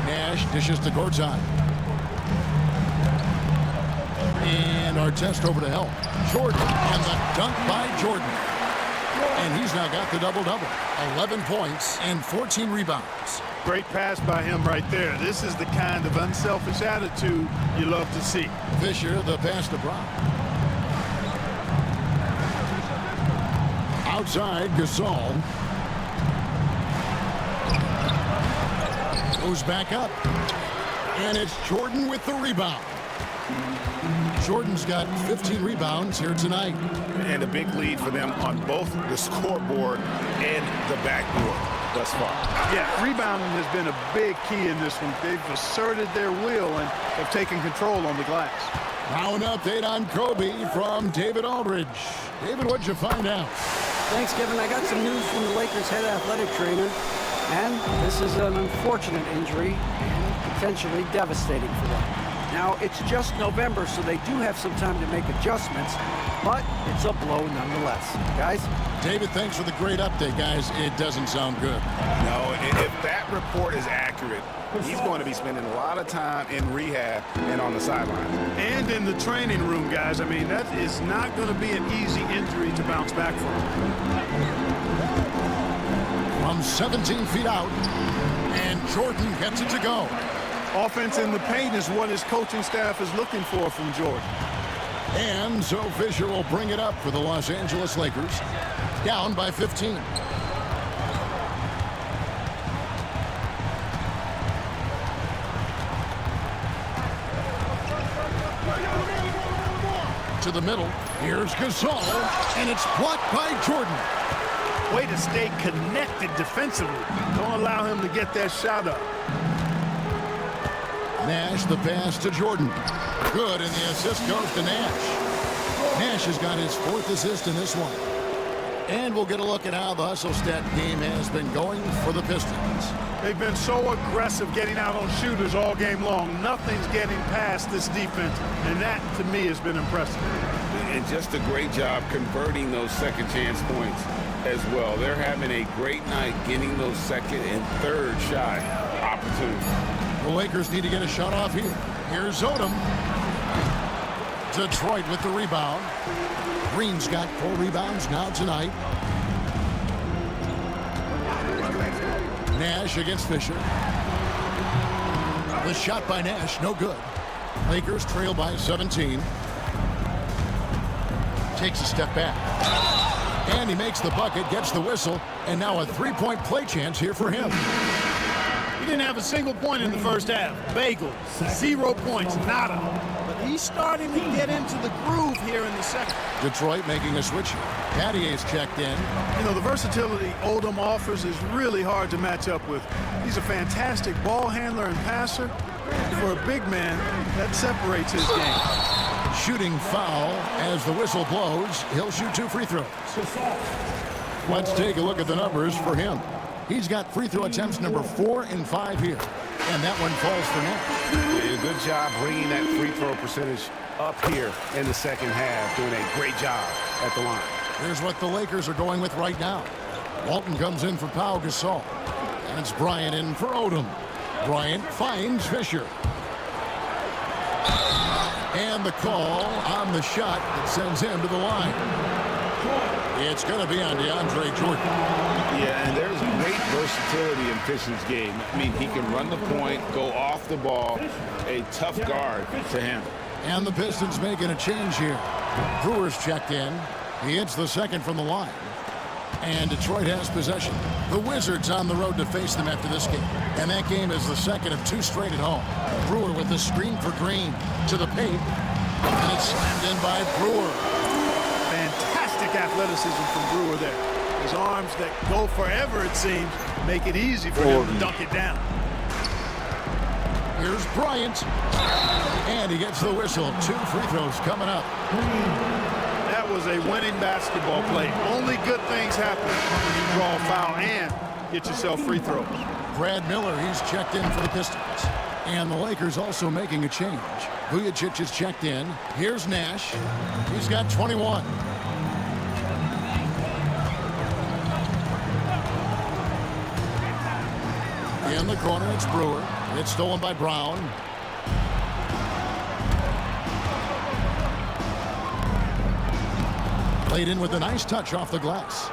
Nash dishes to Gortat. And our test over to help. Jordan, and the dunk by Jordan. And he's now got the double-double. 11 points and 14 rebounds. Great pass by him right there. This is the kind of unselfish attitude you love to see. Fisher, the pass to Brown. Outside, Gasol. Goes back up. And it's Jordan with the rebound. Jordan's got 15 rebounds here tonight. And a big lead for them on both the scoreboard and the backboard thus far. Yeah, rebounding has been a big key in this one. They've asserted their will and have taken control on the glass. Now an update on Kobe from David Aldridge. David, what'd you find out? Thanks, Kevin. I got some news from the Lakers head athletic trainer, and this is an unfortunate injury and potentially devastating for them. Now, it's just November, so they do have some time to make adjustments, but it's a blow nonetheless. Guys? David, thanks for the great update, guys. It doesn't sound good. No, if that report is accurate, he's going to be spending a lot of time in rehab and on the sideline. And in the training room, guys. I mean, that is not going to be an easy injury to bounce back from. From 17 feet out, and Jordan gets it to go. Offense in the paint is what his coaching staff is looking for from Jordan. And so Fisher will bring it up for the Los Angeles Lakers, down by 15. To the middle, here's Gasol, and it's blocked by Jordan. Way to stay connected defensively. Don't allow him to get that shot up. Nash, the pass to Jordan. Good, and the assist goes to Nash. Nash has got his 4th assist in this one. And we'll get a look at how the hustle stat game has been going for the Pistons. They've been so aggressive getting out on shooters all game long. Nothing's getting past this defense, and that, to me, has been impressive. And just a great job converting those second chance points as well. They're having a great night getting those second and third shot opportunities. The Lakers need to get a shot off here. Here's Odom. Detroit with the rebound. Green's got 4 rebounds now tonight. Nash against Fisher. The shot by Nash, no good. Lakers trail by 17. Takes a step back. And he makes the bucket, gets the whistle, and now a 3-point play chance here for him. He didn't have a single point in the first half. Bagel, 0 points, nada. But he's starting to get into the groove here in the second. Detroit making a switch here. Pattier's checked in. You know, the versatility Odom offers is really hard to match up with. He's a fantastic ball handler and passer. For a big man, that separates his game. Shooting foul as the whistle blows. He'll shoot 2 free throws. Let's take a look at the numbers for him. He's got free throw attempts number 4 and 5 here. And that one falls for Nash. A good job bringing that free throw percentage up here in the second half. Doing a great job at the line. Here's what the Lakers are going with right now. Walton comes in for Pau Gasol. And it's Bryant in for Odom. Bryant finds Fisher. And the call on the shot that sends him to the line. It's going to be on DeAndre Jordan. Yeah, and there's great versatility in Fisher's game. I mean, he can run the point, go off the ball, a tough guard to him. And the Pistons making a change here. Brewer's checked in. He hits the second from the line. And Detroit has possession. The Wizards on the road to face them after this game. And that game is the second of 2 straight at home. Brewer with the screen for Green to the paint. And it's slammed in by Brewer. Fantastic athleticism from Brewer there. His arms that go forever, it seems, make it easy for him to dunk it down. Here's Bryant. And he gets the whistle. 2 free throws coming up. That was a winning basketball play. Only good things happen when you draw a foul and get yourself free throws. Brad Miller, he's checked in for the Pistons. And the Lakers also making a change. Vujacic is checked in. Here's Nash. He's got 21. In the corner, it's Brewer. It's stolen by Brown. Played in with a nice touch off the glass.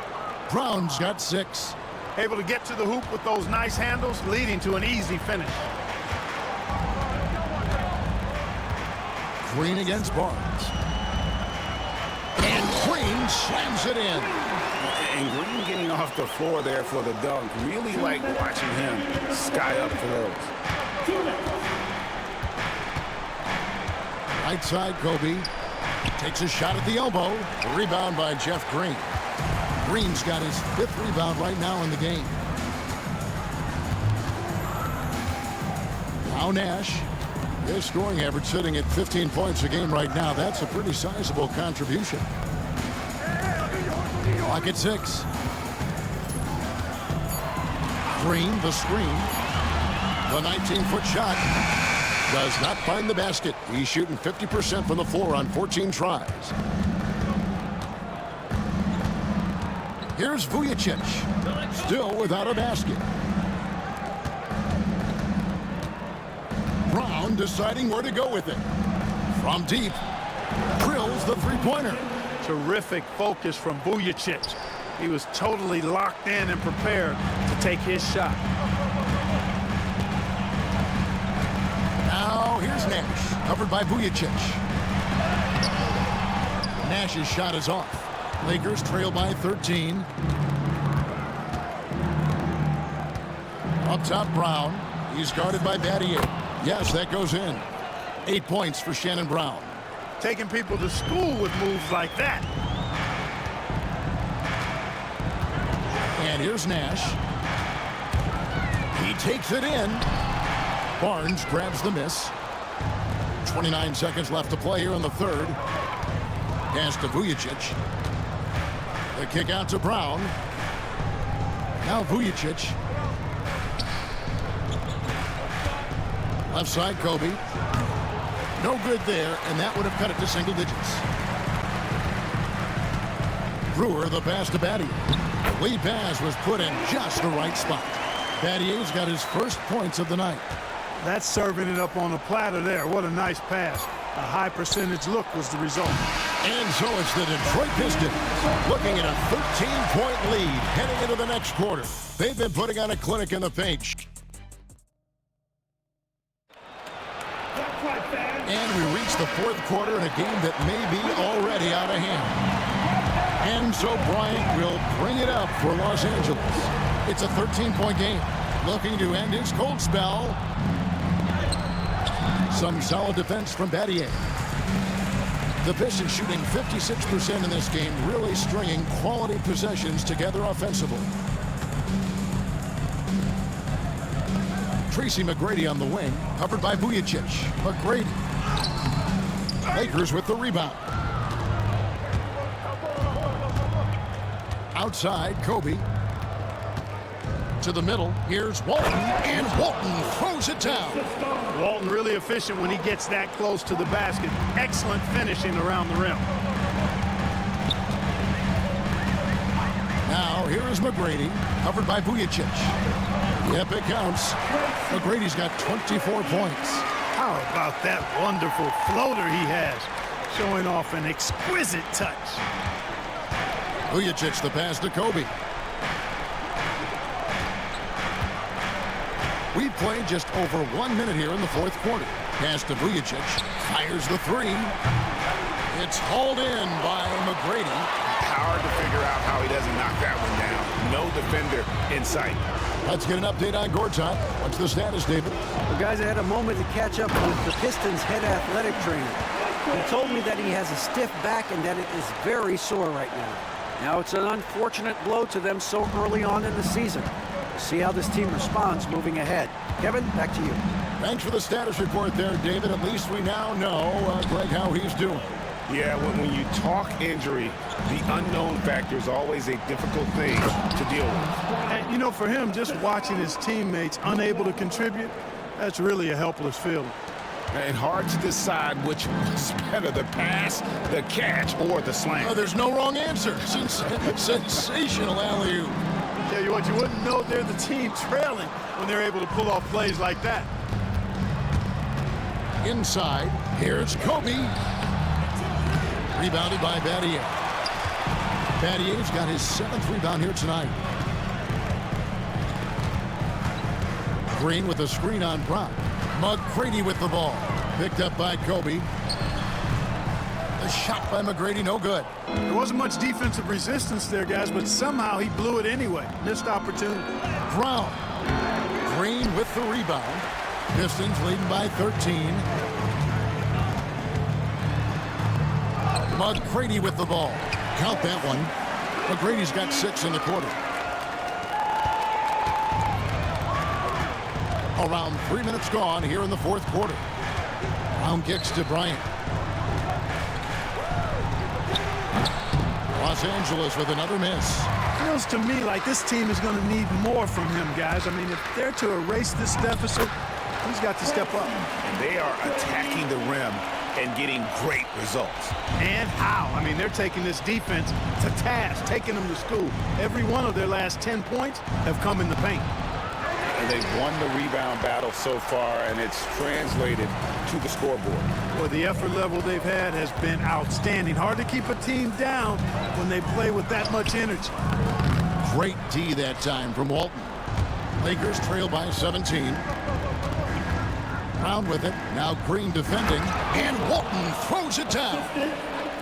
Brown's got 6. Able to get to the hoop with those nice handles, leading to an easy finish. Green against Barnes. And Green slams it in. And Green getting off the floor there for the dunk. Really like watching him sky up for those. Right side, Kobe. Takes a shot at the elbow. A rebound by Jeff Green. Green's got his 5th rebound right now in the game. Now Nash. His scoring average sitting at 15 points a game right now. That's a pretty sizable contribution. Clock at 6. Green, the screen. The 19-foot shot does not find the basket. He's shooting 50% from the floor on 14 tries. Here's Vujacic, still without a basket. Brown deciding where to go with it. From deep, drills the three-pointer. Terrific focus from Vujacic. He was totally locked in and prepared to take his shot. Now here's Nash, covered by Vujacic. Nash's shot is off. Lakers trail by 13. Up top, Brown. He's guarded by Battier. Yes, that goes in. 8 points for Shannon Brown. Taking people to school with moves like that. And here's Nash. He takes it in. Barnes grabs the miss. 29 seconds left to play here in the third. Pass to Vujacic. The kick out to Brown. Now Vujacic. Left side, Kobe. No good there, and that would have cut it to single digits. Brewer, the pass to Battier. The lead pass was put in just the right spot. Battier's got his first points of the night. That's serving it up on a platter there. What a nice pass. A high percentage look was the result. And so it's the Detroit Pistons looking at a 13-point lead heading into the next quarter. They've been putting on a clinic in the paint. And we reach the fourth quarter in a game that may be already out of hand. And so Bryant will bring it up for Los Angeles. It's a 13-point game. Looking to end his cold spell. Some solid defense from Battier. The Pistons shooting 56% in this game, really stringing quality possessions together offensively. Tracy McGrady on the wing, covered by Vujacic. McGrady. Lakers with the rebound. Outside, Kobe. To the middle, here's Walton, and Walton throws it down. Walton really efficient when he gets that close to the basket. Excellent finishing around the rim. Now, here is McGrady, covered by Vujacic. Yep, it counts. McGrady's got 24 points. How about that wonderful floater he has, showing off an exquisite touch. Vujacic the pass to Kobe. We've played just over 1 minute here in the fourth quarter. Pass to Vujacic. Fires the three. It's hauled in by McGrady. Hard to figure out how he doesn't knock that one down. No defender in sight. Let's get an update on Gortat. What's the status, David? Well, guys, I had a moment to catch up with the Pistons head athletic trainer. He told me that he has a stiff back and that it is very sore right now. Now, it's an unfortunate blow to them so early on in the season. See how this team responds moving ahead. Kevin, back to you. Thanks for the status report there, David. At least we now know, Greg, how he's doing. Yeah, when you talk injury, the unknown factor is always a difficult thing to deal with. And, you know, for him, just watching his teammates unable to contribute, that's really a helpless feeling. And hard to decide which was better, the pass, the catch, or the slam. Oh, there's no wrong answer. Sensational alley-oop. Tell you what, you wouldn't know they're the team trailing when they're able to pull off plays like that. Inside, here's Kobe. Rebounded by Battier. Battier's got his 7th rebound here tonight. Green with a screen on Brown. McGrady with the ball. Picked up by Kobe. The shot by McGrady, no good. There wasn't much defensive resistance there, guys, but somehow he blew it anyway. Missed opportunity. Brown. Green with the rebound. Pistons leading by 13. McGrady with the ball. Count that one. McGrady's got 6 in the quarter. Around 3 minutes gone here in the fourth quarter. Brown kicks to Bryant. Los Angeles with another miss. Feels to me like this team is going to need more from him, guys. I mean, if they're to erase this deficit, he's got to step up. And they are attacking the rim and getting great results. And how? I mean, they're taking this defense to task, taking them to school. Every one of their last 10 points have come in the paint. And they've won the rebound battle so far, and it's translated to the scoreboard. Well, the effort level they've had has been outstanding. Hard to keep a team down when they play with that much energy. Great D that time from Walton. Lakers trail by 17. Brown with it. Now Green defending. And Walton throws it down.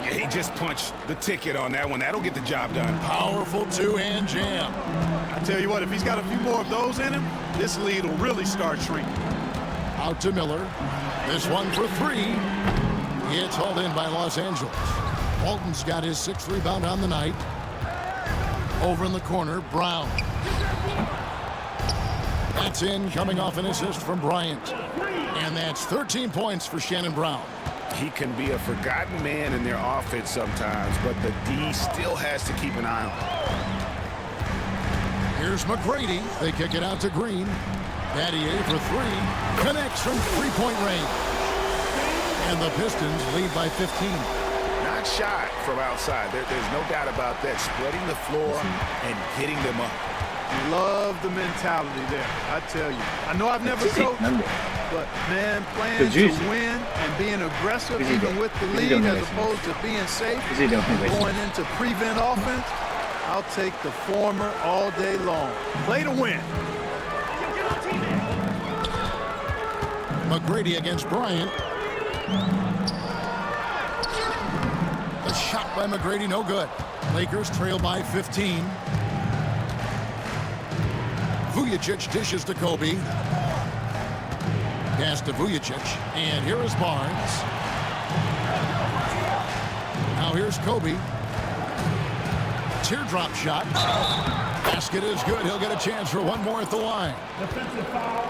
Yeah, he just punched the ticket on that one. That'll get the job done. Powerful two-hand jam. I tell you what, if he's got a few more of those in him, this lead will really start shrinking. Out to Miller. This one for three. It's hauled in by Los Angeles. Walton's got his 6th rebound on the night. Over in the corner, Brown. That's in, coming off an assist from Bryant. And that's 13 points for Shannon Brown. He can be a forgotten man in their offense sometimes, but the D still has to keep an eye on him. Here's McGrady. They kick it out to Green. Battier for three. Connects from three-point range. And the Pistons lead by 15. Not shy from outside. There's no doubt about that. Spreading the floor and getting them up. Love the mentality there, I tell you. I know I've never coached, but, man, playing to win and being aggressive even with the lead as opposed to being safe, going into prevent offense, I'll take the former all day long. Play to win. McGrady against Bryant. The shot by McGrady, no good. Lakers trail by 15. Vujacic dishes to Kobe. Pass to Vujacic. And here is Barnes. Now here's Kobe. Teardrop shot. Basket is good. He'll get a chance for one more at the line.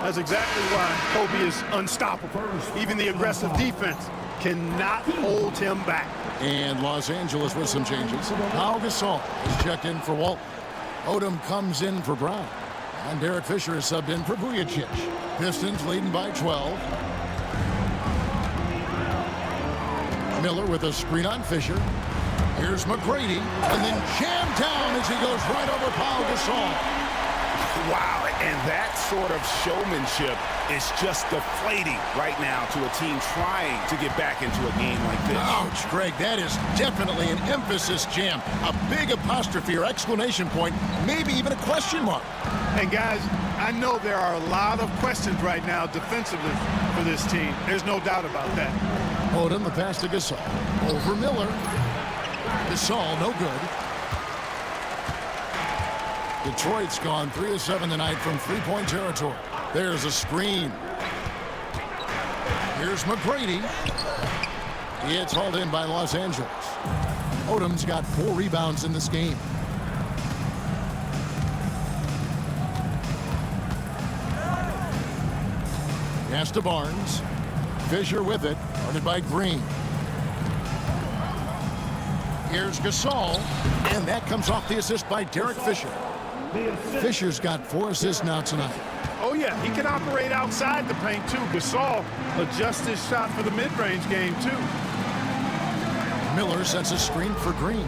That's exactly why Kobe is unstoppable. Even the aggressive defense cannot hold him back. And Los Angeles with some changes. Pau Gasol is checked in for Walton. Odom comes in for Brown. And Derek Fisher is subbed in for Vujacic. Pistons leading by 12. Miller with a screen on Fisher. Here's McGrady, and then jammed down as he goes right over Pau Gasol. Wow, and that sort of showmanship is just deflating right now to a team trying to get back into a game like this. Ouch, Greg, that is definitely an emphasis jam. A big apostrophe or exclamation point, maybe even a question mark. And guys, I know there are a lot of questions right now defensively for this team. There's no doubt about that. Odom, the pass to Gasol. Over Miller. Gasol, no good. Detroit's gone 3 of 7 tonight from three-point territory. There's a screen. Here's McGrady. It's hauled in by Los Angeles. Odom's got 4 rebounds in this game. Pass to Barnes. Fisher with it, guarded by Green. Here's Gasol, and that comes off the assist by Derek Fisher. Fisher's got 4 assists now tonight. Oh, yeah, he can operate outside the paint, too. Gasol adjusts his shot for the mid-range game, too. Miller sets a screen for Green.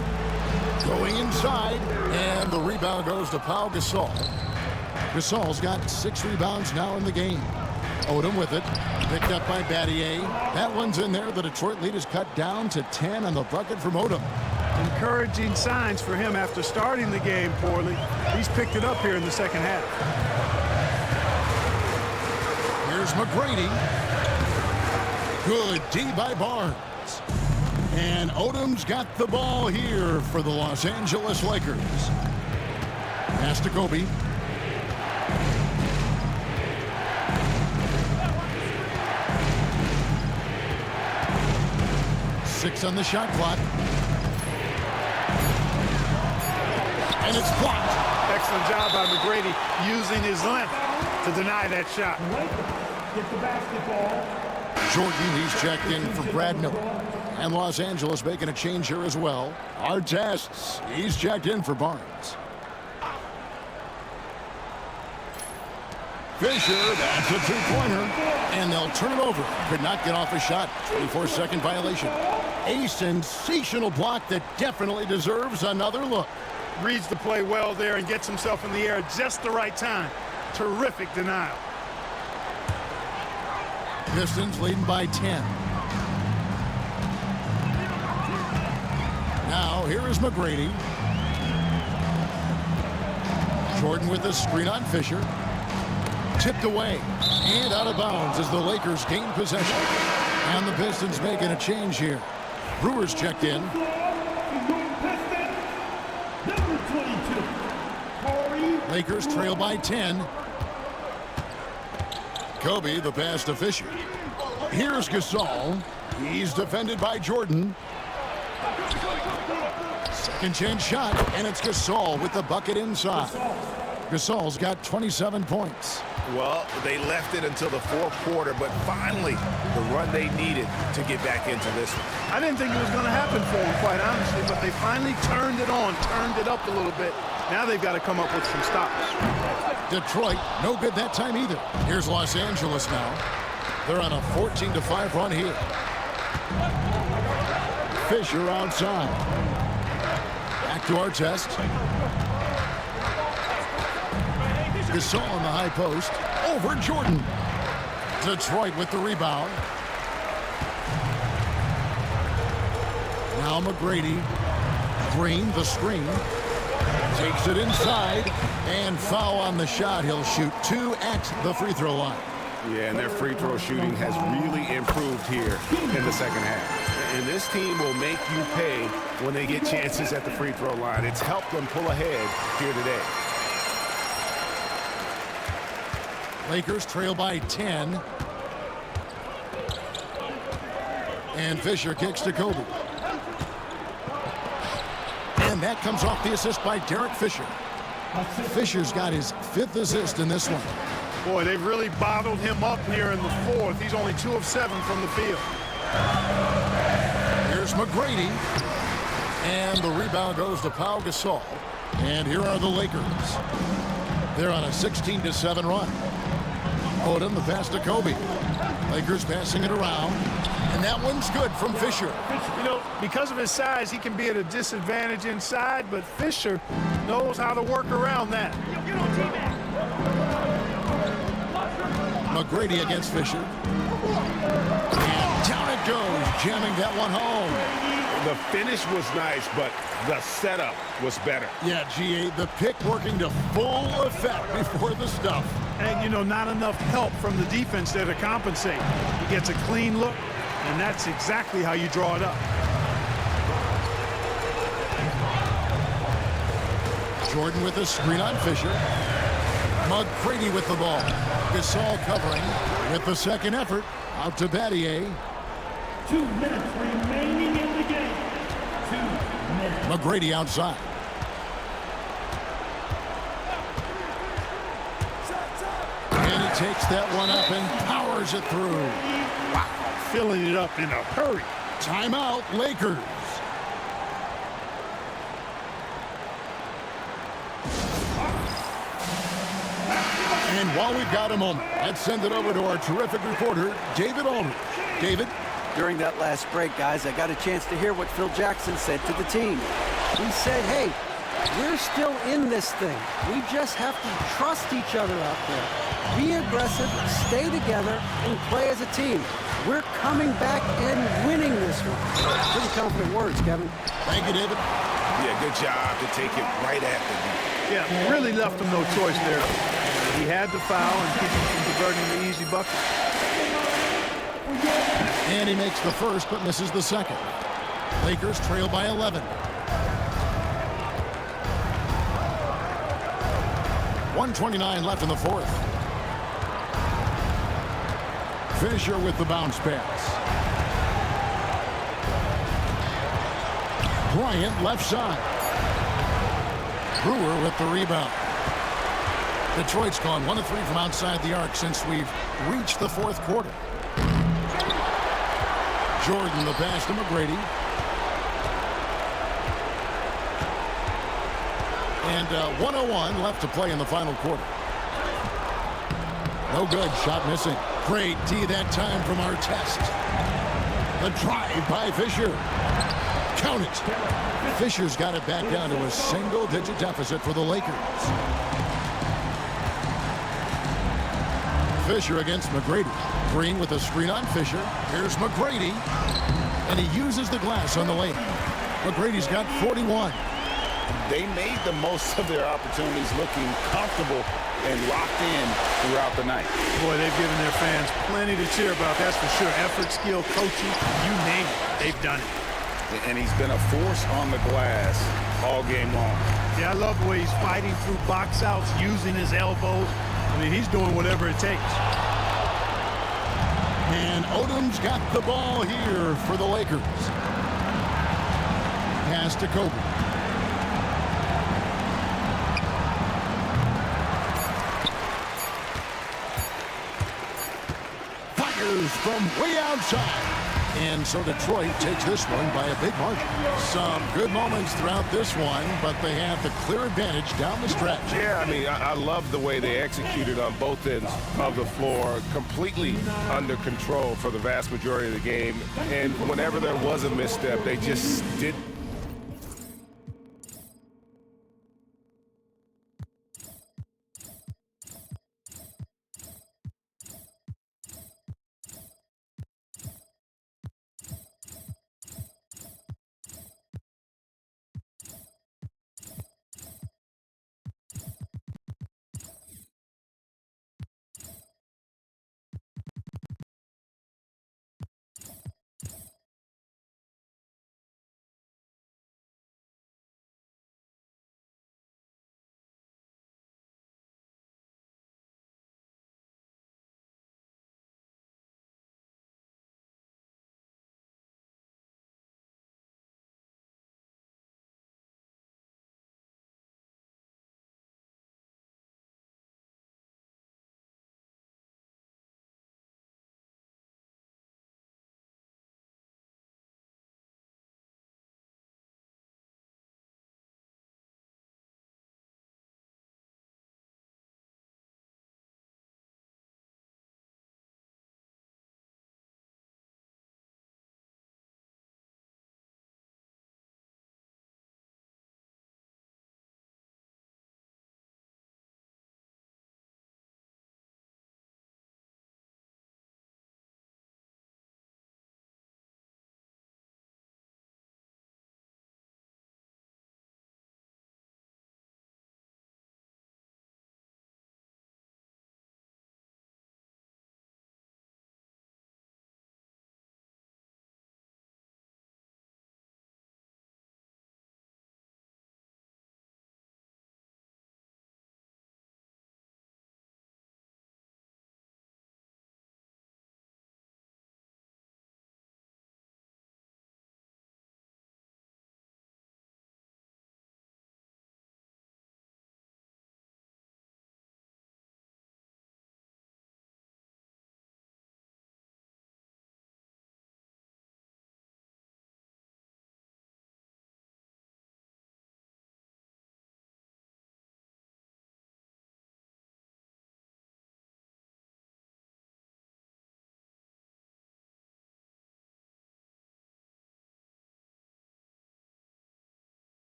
Going inside, and the rebound goes to Pau Gasol. Gasol's got 6 rebounds now in the game. Odom with it, picked up by Battier. That one's in there. The Detroit lead is cut down to 10 on the bucket from Odom. Encouraging signs for him after starting the game poorly. He's picked it up here in the second half. Here's McGrady. Good D by Barnes. And Odom's got the ball here for the Los Angeles Lakers. Pass to Kobe. Six on the shot clock. And it's blocked. Excellent job by McGrady using his length to deny that shot. Get the basketball. Jordan, he's checked in for Brad Miller. And Los Angeles making a change here as well. Artests, he's checked in for Barnes. Fisher, that's a two-pointer. And they'll turn it over. Could not get off a shot. 24-second violation. A sensational block that definitely deserves another look. Reads the play well there and gets himself in the air at just the right time. Terrific denial. Pistons leading by 10. Now, here is McGrady. Jordan with a screen on Fisher. Tipped away and out of bounds as the Lakers gain possession. And the Pistons making a change here. Brewers checked in. Lakers trail by 10. Kobe, the pass to Fisher. Here's Gasol. He's defended by Jordan. Second chance shot, and it's Gasol with the bucket inside. Gasol's got 27 points. Well, they left it until the fourth quarter, but finally the run they needed to get back into this one. I didn't think it was going to happen for them, quite honestly, but they finally turned it on, turned it up a little bit. Now they've got to come up with some stops. Detroit, no good that time either. Here's Los Angeles now. They're on a 14-5 run here. Fisher outside. Back to Artest. Gasol on the high post. Over Jordan. Detroit with the rebound. Now McGrady. Green, the screen. Takes it inside. And foul on the shot. He'll shoot 2 at the free throw line. Yeah, and their free throw shooting has really improved here in the second half. And this team will make you pay when they get chances at the free throw line. It's helped them pull ahead here today. Lakers trail by 10. And Fisher kicks to Kobe. And that comes off the assist by Derek Fisher. Fisher's got his 5th assist in this one. Boy, they've really bottled him up here in the fourth. He's only 2 of 7 from the field. Here's McGrady. And the rebound goes to Pau Gasol. And here are the Lakers. They're on a 16-7 run. Odom, the pass to Kobe. Lakers passing it around. And that one's good from Fisher. You know, because of his size, he can be at a disadvantage inside, but Fisher knows how to work around that. McGrady against Fisher. And down it goes, jamming that one home. The finish was nice, but the setup was better. Yeah, GA, the pick working to full effect before the stuff. And, you know, not enough help from the defense there to compensate. He gets a clean look, and that's exactly how you draw it up. Jordan with a screen on Fisher. McGrady with the ball. Gasol covering with the second effort. Out to Battier. 2 minutes remaining in the game. 2 minutes. McGrady outside. And he takes that one up and powers it through. Wow, filling it up in a hurry. Timeout, Lakers. And while we've got a moment, let's send it over to our terrific reporter, David Aldridge. David? During that last break, guys, I got a chance to hear what Phil Jackson said to the team. He said, hey, we're still in this thing. We just have to trust each other out there. Be aggressive, stay together, and play as a team. We're coming back and winning this one. Pretty confident words, Kevin. Thank you, David. Yeah, good job to take it right after him. Yeah, really left him no choice there. He had to foul and keep him from converting the easy bucket. And he makes the first but misses the second. Lakers trail by 11. 1:29 left in the fourth. Fisher with the bounce pass. Bryant left side. Brewer with the rebound. Detroit's gone 1 of 3 from outside the arc since we've reached the fourth quarter. Jordan, the pass to McGrady. And 1:01 left to play in the final quarter. No good. Shot missing. Great D that time from Artest. The drive by Fisher. Count it. Fisher's got it back down to a single-digit deficit for the Lakers. Fisher against McGrady. Green with a screen on Fisher. Here's McGrady. And he uses the glass on the lane. McGrady's got 41. They made the most of their opportunities, looking comfortable and locked in throughout the night. Boy, they've given their fans plenty to cheer about, that's for sure. Effort, skill, coaching, you name it, they've done it. And he's been a force on the glass all game long. Yeah, I love the way he's fighting through box outs, using his elbows. I mean, he's doing whatever it takes. And Odom's got the ball here for the Lakers. Pass to Kobe. Fires from way outside. And so Detroit takes this one by a big margin. Some good moments throughout this one, but they have the clear advantage down the stretch. Yeah, I mean, I love the way they executed on both ends of the floor, completely under control for the vast majority of the game. And whenever there was a misstep, they just didn't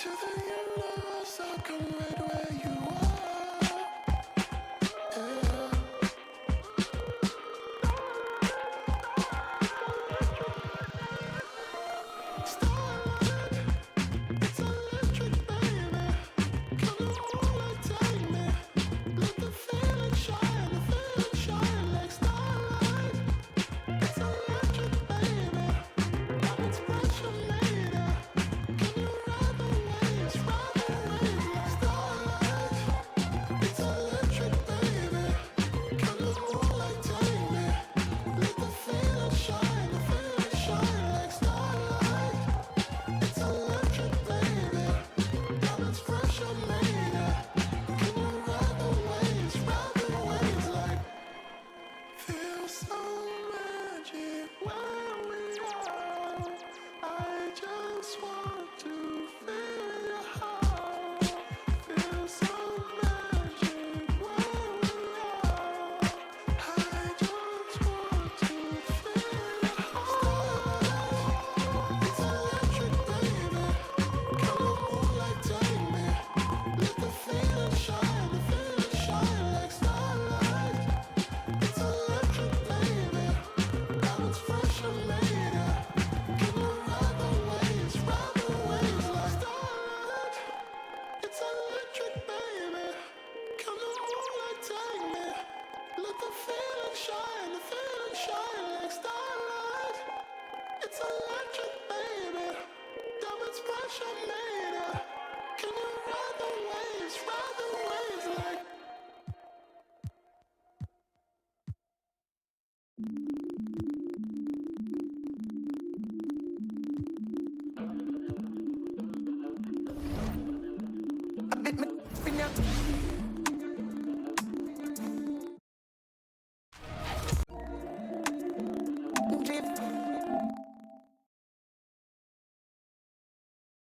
to the universe, I'll come right where you are. Yeah. Starlight, it's electric, baby. Come on, like take me. Let the feeling shine like starlight. It's electric, baby. Diamonds pressure later. Can you ride the waves like starlight? It's electric, baby. Come on, like take me. Let the feeling shine like starlight. It's electric, baby. Diamonds pressure later. Can you ride the waves like feel so magic where we are. I just want to feel your heart. Feel so magic where we are. I just want to feel your heart. It's electric, baby. Come on, moonlight, take me. Let the feeling shine like starlight. It's electric, baby. Diamonds fresher later. Can you ride the waves like starlight? It's electric, baby. Come on, moonlight, take me. Let the feeling shine like starlight. It's electric, baby. Diamonds pressure later. Can you ride the waves like